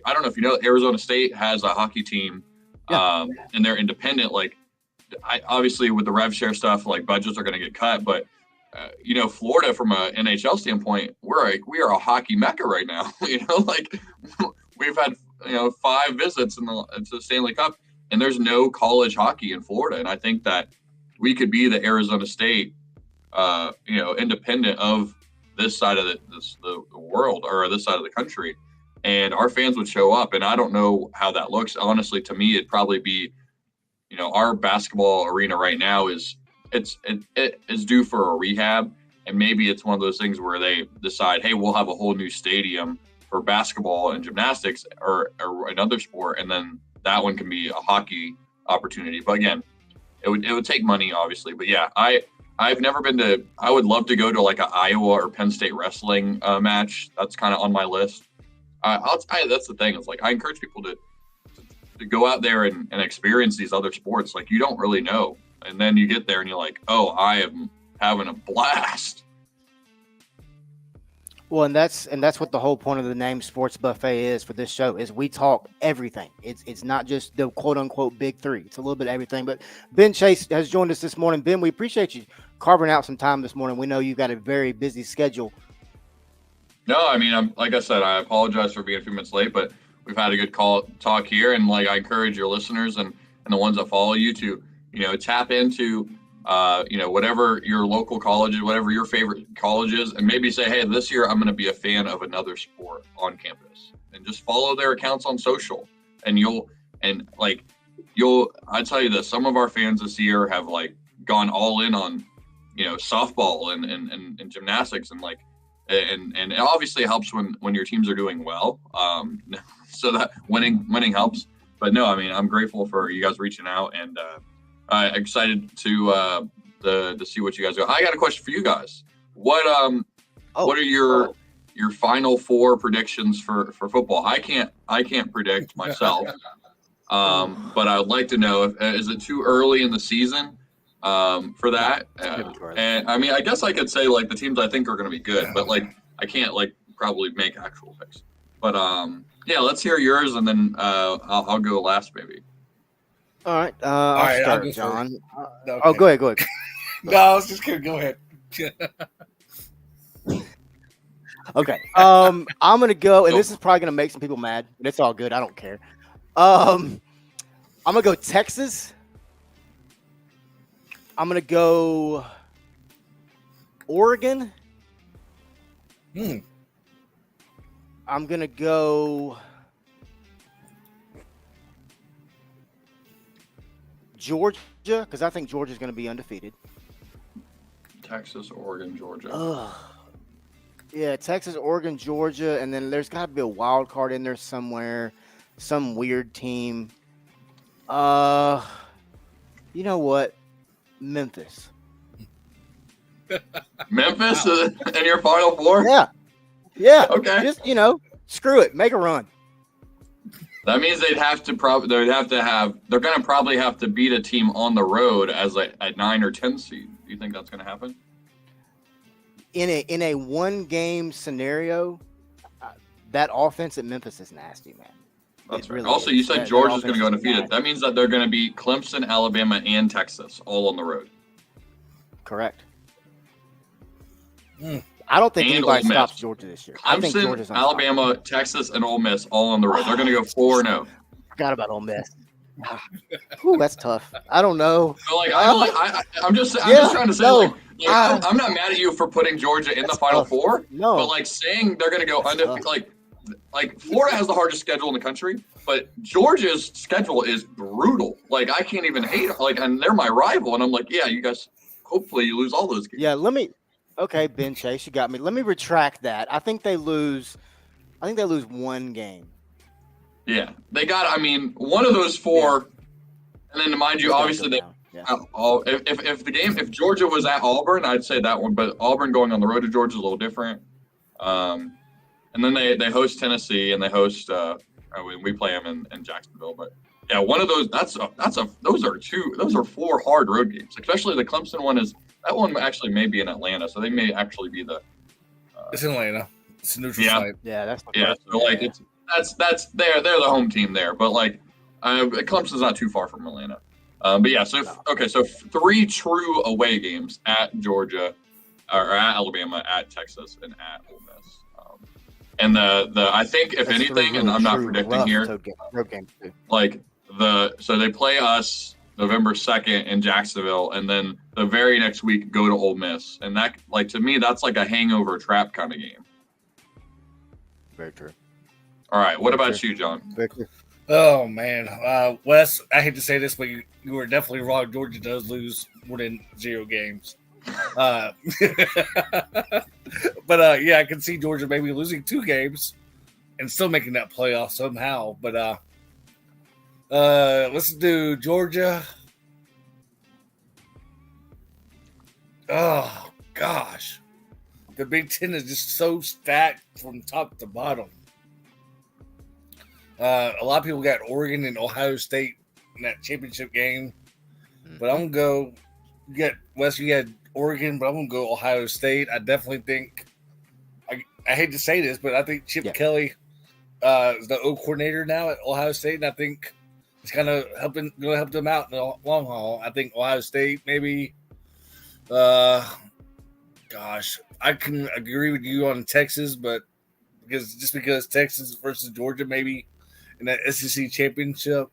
I don't know if you know, Arizona State has a hockey team, and they're independent. Like, obviously with the rev share stuff, like budgets are going to get cut, but you know, Florida from a NHL standpoint, we are a hockey mecca right now. You know, like we've had 5 visits into the Stanley Cup, and there's no college hockey in Florida, and I think that we could be the Arizona State, independent of this side of the world, or this side of the country, and our fans would show up. And I don't know how that looks. Honestly, to me, it'd probably be, you know, our basketball arena right now it is due for a rehab, and maybe it's one of those things where they decide, hey, we'll have a whole new stadium for basketball and gymnastics or another sport, and then that one can be a hockey opportunity. But again, it would take money, obviously. But yeah, I've never been to. I would love to go to like an Iowa or Penn State wrestling match. That's kind of on my list. I'll tell you, that's the thing. It's like I encourage people to go out there and experience these other sports. Like, you don't really know, and then you get there and you're like, oh, I am having a blast. Well, and that's what the whole point of the name Sports Buffet is for this show, is we talk everything. It's not just the quote unquote big three. It's a little bit of everything. But Ben Chase has joined us this morning. Ben, we appreciate you carving out some time this morning. We know you've got a very busy schedule. No, I mean, like I said, I apologize for being a few minutes late, but we've had a good talk here, and like I encourage your listeners and the ones that follow you to, you know, tap into whatever your local college is, whatever your favorite college is, and maybe say, hey, this year I'm going to be a fan of another sport on campus, and just follow their accounts on social. And I tell you this, some of our fans this year have like gone all in on, you know, softball and gymnastics, and like and it obviously helps when your teams are doing well. So that winning helps. But no, I mean, I'm grateful for you guys reaching out, and excited to see what you guys go. I got a question for you guys. What are your Final Four predictions for football? I can't predict myself, but I would like to know is it too early in the season for that? And I mean, I guess I could say like the teams I think are going to be good, but like I can't like probably make actual picks. But yeah, let's hear yours, and then I'll go last maybe. All right. All right, I'll I'll start, go John. Okay. Oh, go ahead. No, I was just kidding. Go ahead. Okay. I'm gonna go, and this is probably gonna make some people mad, but it's all good. I don't care. I'm gonna go Texas. I'm gonna go Oregon. I'm gonna go Georgia because I think Georgia's gonna be undefeated. Texas, Oregon, Georgia. Yeah, Texas, Oregon, Georgia, and then there's got to be a wild card in there somewhere, some weird team. You know what? Memphis. Memphis in your Final Four? Yeah. Okay. Just screw it, make a run. That means they're going to probably have to beat a team on the road as a 9 or 10 seed. Do you think that's going to happen? In a one game scenario, that offense at Memphis is nasty, man. That's right. Also, you said Georgia's going to go undefeated. That means that they're going to beat Clemson, Alabama, and Texas all on the road. Correct. I don't think anybody stops Georgia this year. I think Clemson, Georgia's Alabama, Texas, and Ole Miss all on the road. They're going to go 4-0. Forgot about Ole Miss. Ooh, that's tough. I don't know. So I'm just trying to say, I'm not mad at you for putting Georgia in the Final Four. No, but like saying they're going to go undefeated, like Florida has the hardest schedule in the country, but Georgia's schedule is brutal. Like I can't even hate and they're my rival, and I'm like, yeah, you guys. Hopefully, you lose all those games. Yeah, Okay, Ben Chase, you got me. Let me retract that. I think they lose one game. Yeah, they got. I mean, one of those four, and then mind you, obviously if Georgia was at Auburn, I'd say that one. But Auburn going on the road to Georgia is a little different. And then they host Tennessee and they host. We play them in Jacksonville, but yeah, one of those. Those are 4 hard road games. Especially the Clemson one that one actually may be in Atlanta, so they may actually be the. It's in Atlanta. It's a neutral site. Yeah, that's they're the home team there, but Clemson's not too far from Atlanta. But yeah, so 3 true away games at Georgia, or at Alabama, at Texas, and at Ole Miss. And I think if that's anything, really and I'm not true, predicting here, road game too. So they play us November 2nd in Jacksonville, and then the very next week go to Ole Miss, and that to me that's like a hangover trap kind of game. Very true. All right, what about you, John? Very true. Oh man, Wes, I hate to say this, but you were definitely wrong. Georgia does lose more than 0 games. But yeah, I can see Georgia maybe losing 2 games and still making that playoff somehow. But let's do Georgia. Oh gosh, the Big Ten is just so stacked from top to bottom. A lot of people got Oregon and Ohio State in that championship game, but I'm gonna go. You got Wes, you got Oregon, but I'm gonna go Ohio State. I definitely think. I hate to say this, but I think Chip Kelly is the O coordinator now at Ohio State, and I think it's kind of going to help them out in the long haul. I think Ohio State maybe. Gosh, I can agree with you on Texas, but because Texas versus Georgia maybe in that SEC championship,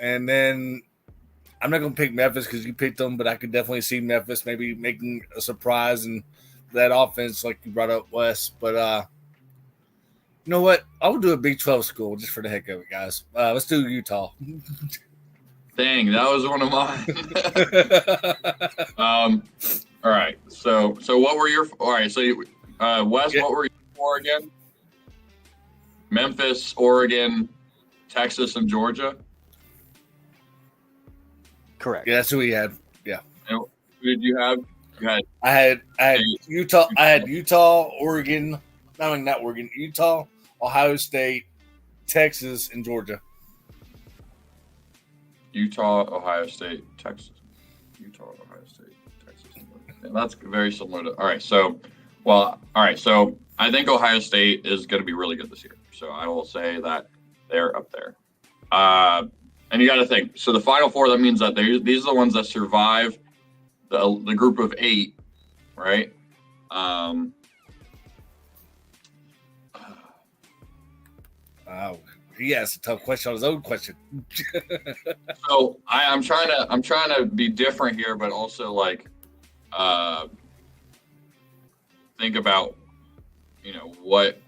and then I'm not going to pick Memphis because you picked them, but I could definitely see Memphis maybe making a surprise and that offense like you brought up, Wes. But you know what? I will do a Big 12 school just for the heck of it, guys. Let's do Utah. Dang, that was one of mine. All right. So what were your? All right. So Wes, what were you for again? Memphis, Oregon, Texas, and Georgia. Correct. Yeah, that's who he had. Yeah. And who did you have? You had I had Utah. I had Utah, Oregon. Not Oregon. Utah, Ohio State, Texas, and Georgia. Utah, Ohio State, Texas. Utah, Ohio State, Texas. And that's very similar to. All right. So I think Ohio State is going to be really good this year. So I will say that they're up there. And you got to think. So the Final Four, that means that these are the ones that survive the group of 8, right? He asked a tough question on his own question. So I'm trying to be different here, but also like think about what.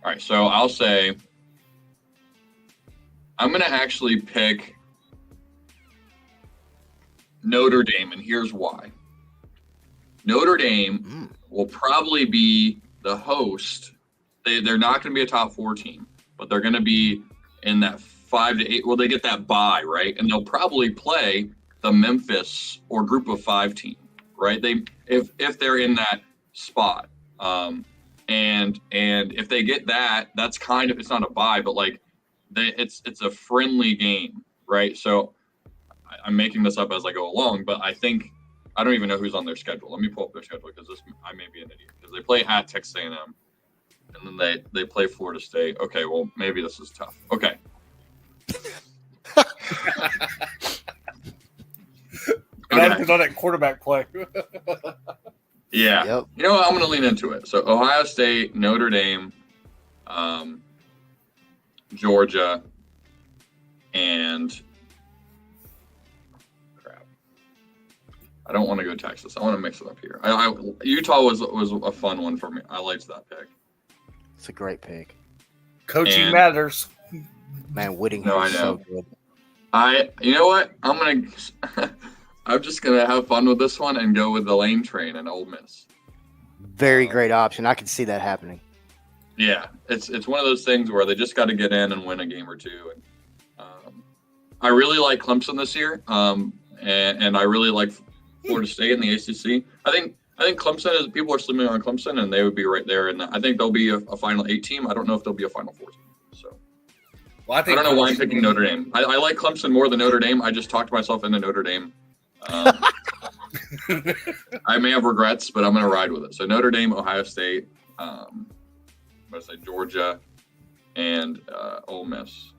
All right, so I'll say I'm going to actually pick Notre Dame, and here's why. Notre Dame will probably be the host. They're not going to be a top 4 team, but they're going to be in that 5 to 8. Well, they get that bye, right? And they'll probably play the Memphis or group of 5 team, right? If they're in that spot. And if they get that, that's kind of, it's not a bye, but like it's a friendly game, right? So I'm making this up as I go along, but I don't even know who's on their schedule. Let me pull up their schedule because I may be an idiot because they play at Texas A&M and then they play Florida State. Okay, well maybe this is tough. Okay. And on that quarterback play. Yeah. Yep. You know what? I'm going to lean into it. So Ohio State, Notre Dame, Georgia, and crap. I don't want to go Texas. I want to mix it up here. Utah was a fun one for me. I liked that pick. It's a great pick. Coaching matters. Man, Whittingham No, I is know. so good. You know what? I'm just gonna have fun with this one and go with the Lane Train and Ole Miss. Very great option. I can see that happening. Yeah, it's one of those things where they just got to get in and win a game or two. And I really like Clemson this year, and I really like Florida State in the ACC. I think Clemson is, people are sleeping on Clemson, and they would be right there. And I think they'll be a Final 8 team. I don't know if they'll be a Final 4 team. So. Well, I don't know why I'm picking Notre Dame. I like Clemson more than Notre Dame. I just talked myself into Notre Dame. I may have regrets, but I'm going to ride with it. So Notre Dame, Ohio State, I'm going to say Georgia, and Ole Miss.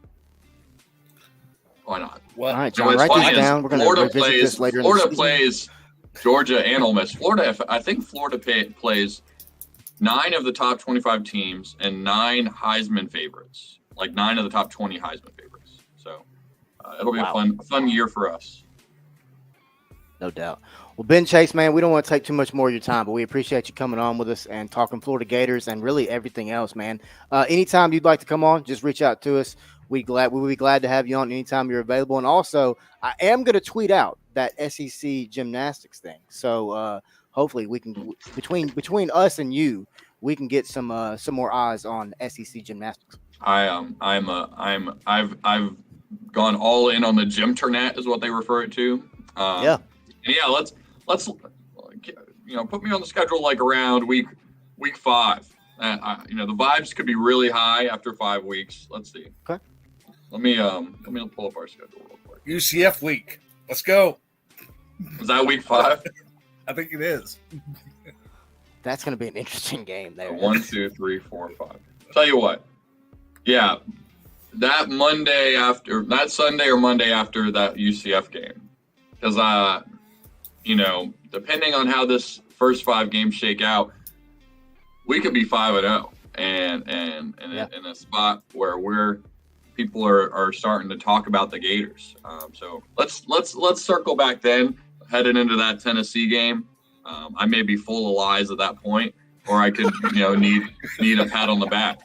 Why not? Well, All right, John, write this down. We're going to revisit this later in the season. Florida plays Georgia and Ole Miss. I think Florida plays 9 of the top 25 teams and 9 Heisman favorites, like 9 of the top 20 Heisman favorites. So it'll be a fun year for us. No doubt. Well, Ben Chase, man, we don't want to take too much more of your time, but we appreciate you coming on with us and talking Florida Gators and really everything else, man. Anytime you'd like to come on, just reach out to us. We'll be glad to have you on anytime you're available. And also, I am going to tweet out that SEC gymnastics thing. So hopefully we can, between us and you, we can get some more eyes on SEC gymnastics. I've gone all in on the gymternet is what they refer it to. Yeah, let's put me on the schedule like around week 5. The vibes could be really high after 5 weeks. Let's see. Okay. Let me pull up our schedule real quick. UCF week. Let's go. Is that week 5? I think it is. That's going to be an interesting game there. 1, 2, 3, 4, 5. Tell you what. Yeah, that Sunday or Monday after that UCF game, because depending on how this first 5 games shake out, we could be 5-0 and in a spot where people are starting to talk about the Gators. So let's circle back then, heading into that Tennessee game. I may be full of lies at that point, or I could need a pat on the back.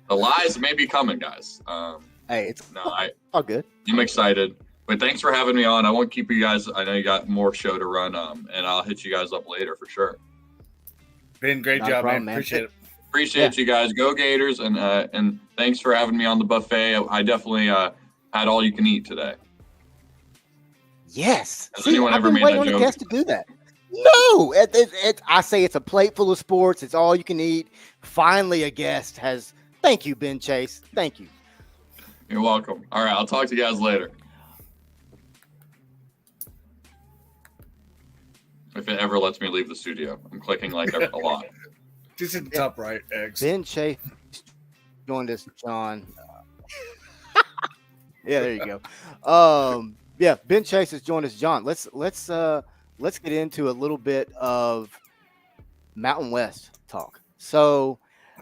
The lies may be coming, guys. Hey, it's all good. I'm excited. But thanks for having me on. I won't keep you guys. I know you got more show to run, and I'll hit you guys up later for sure. Ben, great Not a job, problem, man. man. Appreciate it. Appreciate you guys. Go Gators, and thanks for having me on the buffet. I definitely had all you can eat today. Yes. Has See, anyone I've ever been made waiting that on a joke? guest to do that. No, I say it's a plate full of sports. It's all you can eat. Finally, a guest has. Thank you, Ben Chase. Thank you. You're welcome. All right, I'll talk to you guys later. If it ever lets me leave the studio, I'm clicking like a lot. Just at the top right, X. Ben Chase joined us, John. Yeah, there you go. Yeah, Ben Chase has joined us, John. Let's get into a little bit of Mountain West talk. So,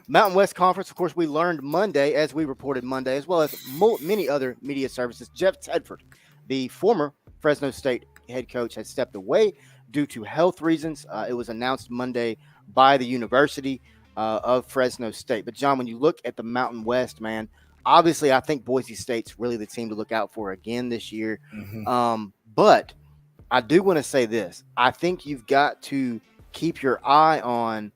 Mountain West Conference, of course, we learned Monday, as we reported Monday, as well as many other media services. Jeff Tedford, the former Fresno State head coach, has stepped away due to health reasons. It was announced Monday by the University of Fresno State. But, John, when you look at the Mountain West, man, obviously I think Boise State's really the team to look out for again this year. Mm-hmm. But I do want to say this. I think you've got to keep your eye on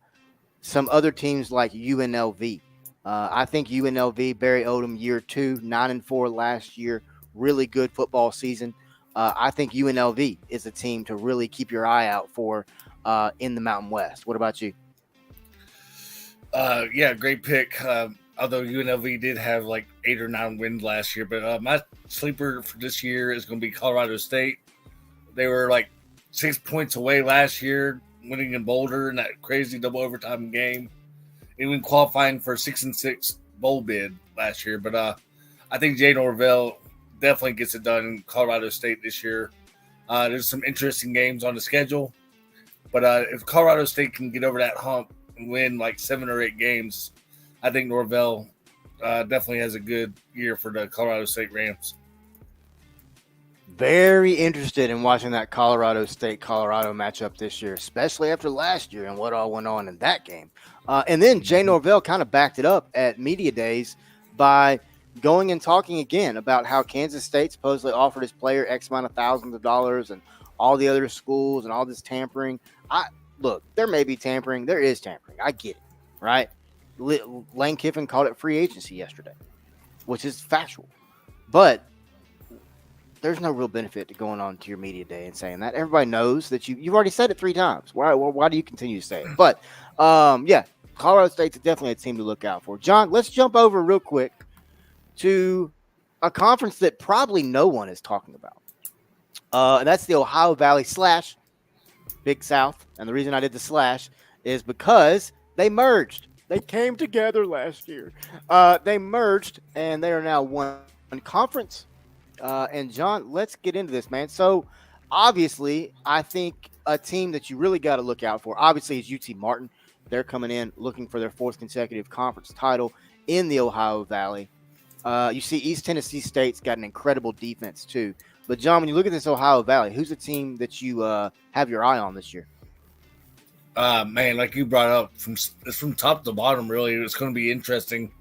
some other teams like UNLV. I think UNLV, Barry Odom, year 2, 9-4 last year, really good football season. I think UNLV is a team to really keep your eye out for in the Mountain West. What about you? Yeah, great pick. Although UNLV did have like 8 or 9 wins last year, but my sleeper for this year is going to be Colorado State. They were like 6 points away last year, winning in Boulder in that crazy double overtime game, even qualifying for a 6-6 bowl bid last year. But I think Jay Norvell definitely gets it done in Colorado State this year. There's some interesting games on the schedule, but if Colorado State can get over that hump and win like 7 or 8 games, I think Norvell definitely has a good year for the Colorado State Rams. Very interested in watching that Colorado State-Colorado matchup this year, especially after last year and what all went on in that game. And then Jay Norvell kind of backed it up at media days by going and talking again about how Kansas State supposedly offered his player X amount of thousands of dollars and all the other schools and all this tampering. Look, there may be tampering. There is tampering. I get it, right? Lane Kiffin called it free agency yesterday, which is factual. But there's no real benefit to going on to your media day and saying that. Everybody knows that you've already said it 3 times. Why do you continue to say it? But, yeah, Colorado State's definitely a team to look out for. John, let's jump over real quick to a conference that probably no one is talking about. And that's the Ohio Valley / Big South. And the reason I did the slash is because they merged. They came together last year. They merged, and they are now one conference. And John, let's get into this, man. So obviously, I think a team that you really got to look out for, obviously, is UT Martin. They're coming in looking for their 4th consecutive conference title in the Ohio Valley. You see East Tennessee State's got an incredible defense too. But John, when you look at this Ohio Valley, who's the team that you have your eye on this year? Man, like you brought up, it's from top to bottom, really. It's going to be interesting.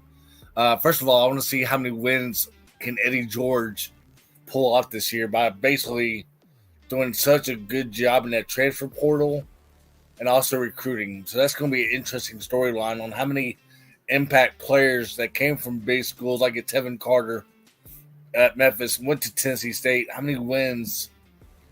First of all, I want to see how many wins can Eddie George pull off this year by basically doing such a good job in that transfer portal and also recruiting. So that's going to be an interesting storyline on how many impact players that came from big schools like Tevin Carter at Memphis went to Tennessee State. How many wins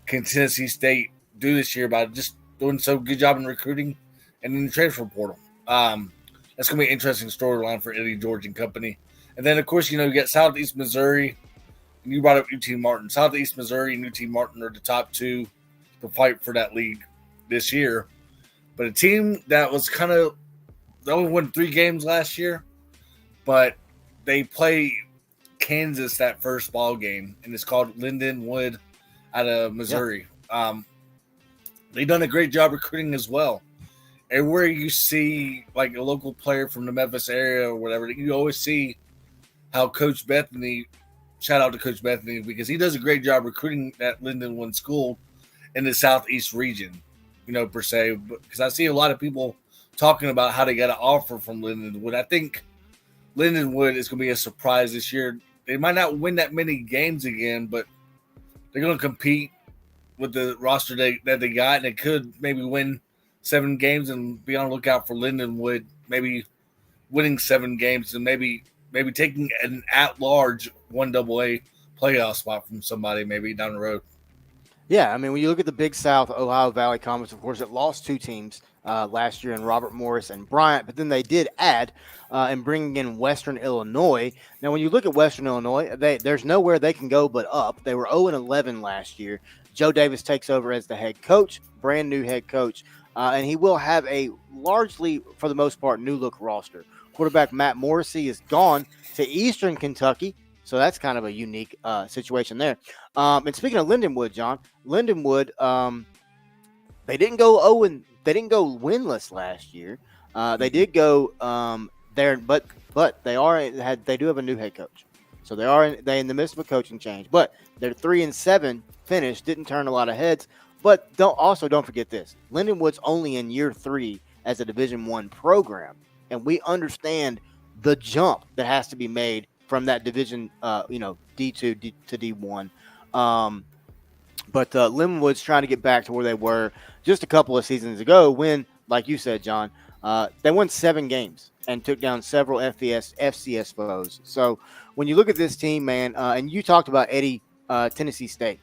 can Tennessee State do this year by just doing so good job in recruiting and in the transfer portal? That's going to be an interesting storyline for Eddie George and company. And then, of course, you got Southeast Missouri. And you brought up UT Martin. Southeast Missouri and UT Martin are the top 2 to fight for that league this year. But a team that was they only won 3 games last year, but they play Kansas that first ball game, and it's called Lindenwood out of Missouri. Yeah. They've done a great job recruiting as well. Everywhere you see like a local player from the Memphis area or whatever, you always see how Coach Bethany, shout out to Coach Bethany, because he does a great job recruiting that Lindenwood school in the Southeast region, per se. Because I see a lot of people talking about how they got an offer from Lindenwood. I think Lindenwood is going to be a surprise this year. They might not win that many games again, but they're going to compete with the roster that they got, and they could maybe win 7 games and be on the lookout for Lindenwood, maybe winning 7 games and maybe taking an at-large 1AA playoff spot from somebody maybe down the road. Yeah, I mean, when you look at the Big South, Ohio Valley Conference, of course, it lost 2 teams last year in Robert Morris and Bryant, but then they did add and bringing in Western Illinois. Now, when you look at Western Illinois, there's nowhere they can go but up. They were 0-11 last year. Joe Davis takes over as the head coach, brand new head coach, and he will have a largely, for the most part, new look roster. Quarterback Matt Morrissey is gone to Eastern Kentucky. So that's kind of a unique situation there. And speaking of Lindenwood, John, Lindenwood, they didn't go winless last year. They did go there, but they do have a new head coach. So they in the midst of a coaching change. But their 3-7 finish didn't turn a lot of heads. But don't forget this: Lindenwood's only in year 3 as a Division I program, and we understand the jump that has to be made from that division, D2 to D1. But Lindenwood's trying to get back to where they were just a couple of seasons ago when, like you said, John, they won 7 games and took down several FCS foes. So when you look at this team, man, and you talked about Eddie, Tennessee State,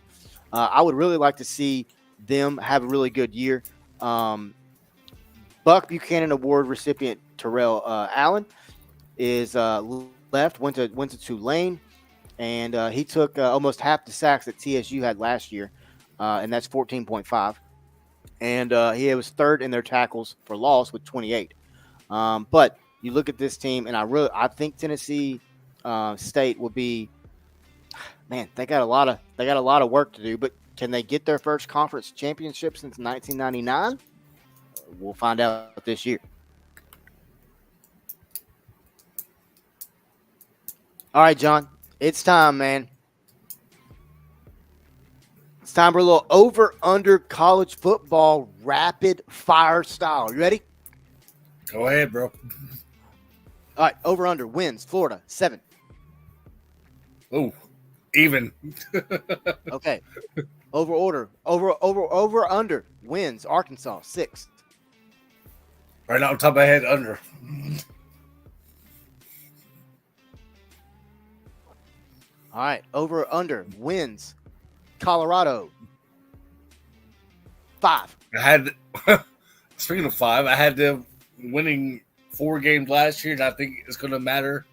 I would really like to see them have a really good year. Buck Buchanan Award recipient Terrell Allen is went to Tulane, and he took almost half the sacks that TSU had last year, and that's 14.5. And he was 3rd in their tackles for loss with 28. But you look at this team, and I think Tennessee State will be, man, they got a lot of work to do. But can they get their first conference championship since 1999? We'll find out this year. All right, John, it's time, man. It's time for a little over-under college football rapid fire style. You ready? Go ahead, bro. All right, over-under wins Florida 7. Oh, even. Okay. Over-under wins Arkansas 6. Right now, on top of my head, under. All right, over/under wins Colorado 5. Speaking of 5, I had them winning 4 games last year, and I think it's going to matter.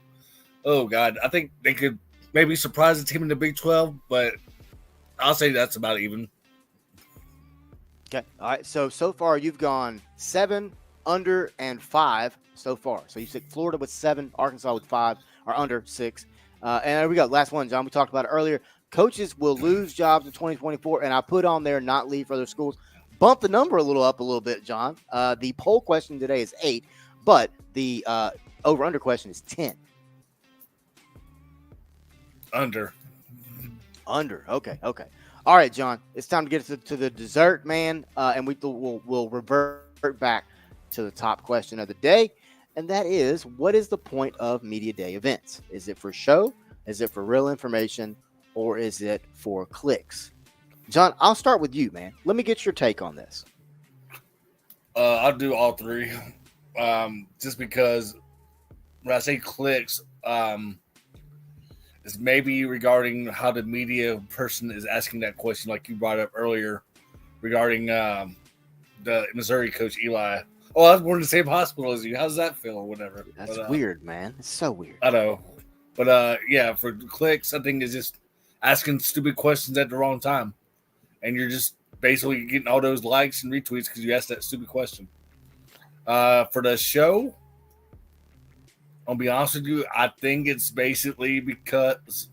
Oh God, I think they could maybe surprise the team in the Big 12, but I'll say that's about even. Okay, all right. So far you've gone 7, under, and 5 so far. So you said Florida with 7, Arkansas with 5, or under 6. And there we go. Last one, John. We talked about it earlier. Coaches will lose jobs in 2024, and I put on there not leave for other schools. Bump the number a little bit, John. The poll question today is 8, but the over/under question is 10. Under. Okay. All right, John. It's time to get to the dessert, man, and we'll revert back to the top question of the day. And that is, what is the point of Media Day events? Is it for show? Is it for real information? Or is it for clicks? John, I'll start with you, man. Let me get your take on this. I'll do all 3. Just because when I say clicks, it's maybe regarding how the media person is asking that question, like you brought up earlier, regarding the Missouri coach, Eli. Oh, I was born in the same hospital as you. How does that feel or whatever? That's weird, man. It's so weird. I know. But, yeah, for clicks, I think it's just asking stupid questions at the wrong time. And you're just basically getting all those likes and retweets because you asked that stupid question. For the show, I'll be honest with you, I think it's basically because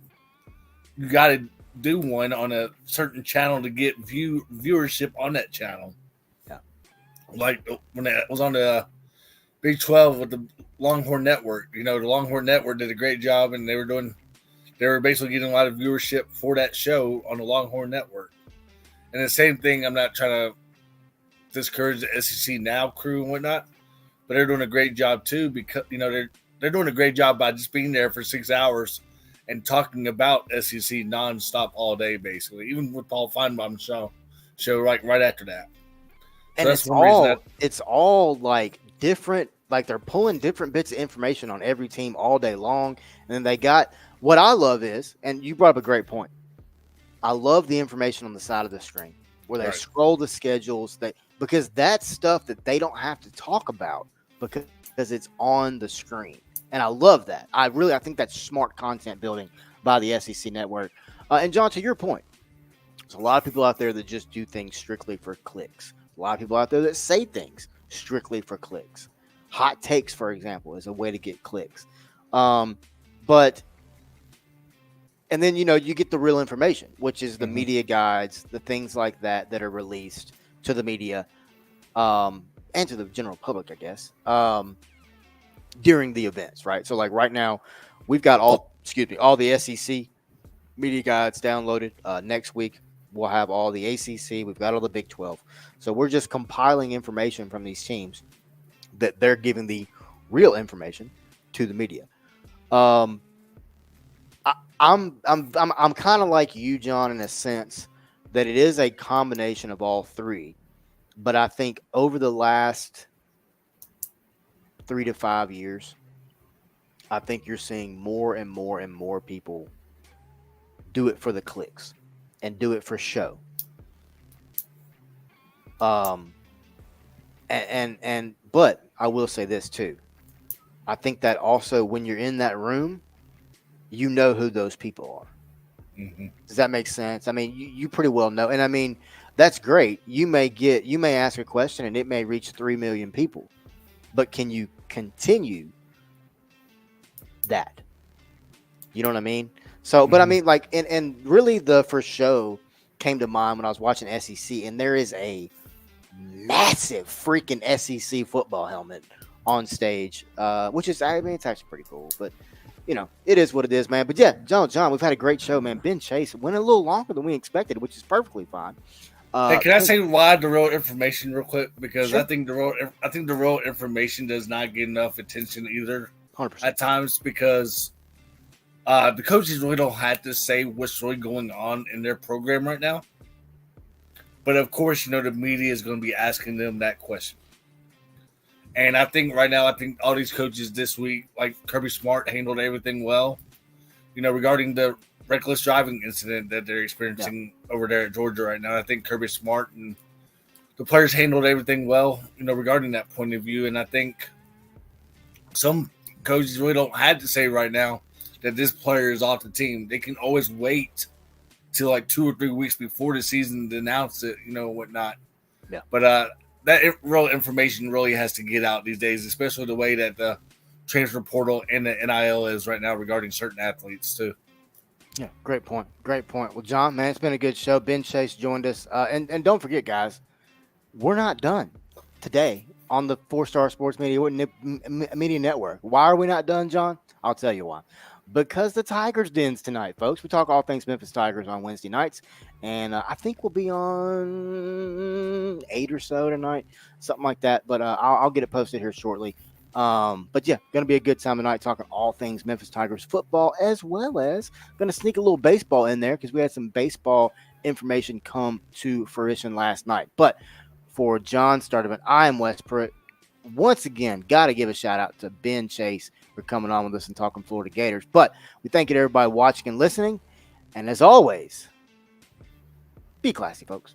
you got to do one on a certain channel to get viewership on that channel. Like when it was on the Big 12 with the Longhorn Network, the Longhorn Network did a great job, and they were basically getting a lot of viewership for that show on the Longhorn Network. And the same thing, I'm not trying to discourage the SEC Now crew and whatnot, but they're doing a great job too because they're doing a great job by just being there for 6 hours and talking about SEC nonstop all day, basically, even with Paul Feinbaum's show right after that. So And that's one reason it's all like different, like they're pulling different bits of information on every team all day long. And then they got what I love is, and you brought up a great point. I love the information on the side of the screen where they scroll the schedules, because that's stuff that they don't have to talk about because it's on the screen. And I love that. I think that's smart content building by the SEC network. And John, to your point, there's a lot of people out there that just do things strictly for clicks. A lot of people out there that say things strictly for clicks. Hot takes, for example, is a way to get clicks. And then, you get the real information, which is the media guides, the things like that are released to the media and to the general public, I guess, during the events, right? So, like right now, we've got all the SEC media guides downloaded. Next week, we'll have all the ACC. We've got all the Big 12. So we're just compiling information from these teams that they're giving the real information to the media. I'm kind of like you, John, in a sense that it is a combination of all three. But I think over the last 3 to 5 years, I think you're seeing more and more and more people do it for the clicks and do it for show. But I will say this too. I think that also when you're in that room, you know who those people are. Does that make sense? I mean, you pretty well know. And I mean, that's great. You may ask a question and it may reach 3 million people, but can you continue that? You know what I mean? So, but I mean, like, and really the first show came to mind when I was watching SEC, and there is a massive freaking SEC football helmet on stage, which is, I mean, it's actually pretty cool, but it is what it is, man. But yeah, John, we've had a great show, man. Ben Chase went a little longer than we expected, which is perfectly fine. Hey, can I say why the real information real quick? Because sure. I think the real information does not get enough attention either. 100%. At times, because the coaches really don't have to say what's really going on in their program right now. But of course, the media is going to be asking them that question. And I think right now, all these coaches this week, like Kirby Smart, handled everything well. Regarding the reckless driving incident that they're experiencing over there at Georgia right now. I think Kirby Smart and the players handled everything well, regarding that point of view. And I think some coaches really don't have to say right now that this player is off the team. They can always wait till like 2 or 3 weeks before the season to announce it, whatnot. Yeah. But that real information really has to get out these days, especially the way that the transfer portal and the NIL is right now regarding certain athletes too. Yeah, great point. Well, John, man, it's been a good show. Ben Chase joined us. And don't forget, guys, we're not done today on the 4-Star Sports Media Network. Why are we not done, John? I'll tell you why. Because the Tigers Den's tonight, folks. We talk all things Memphis Tigers on Wednesday nights. And I think we'll be on 8 or so tonight, something like that. But I'll get it posted here shortly. But yeah, going to be a good time tonight talking all things Memphis Tigers football, as well as going to sneak a little baseball in there because we had some baseball information come to fruition last night. But for John Sturdivant, I am Wes Pruitt. Once again, got to give a shout out to Ben Chase for coming on with us and talking Florida Gators. But we thank you to everybody watching and listening. And as always, be classy, folks.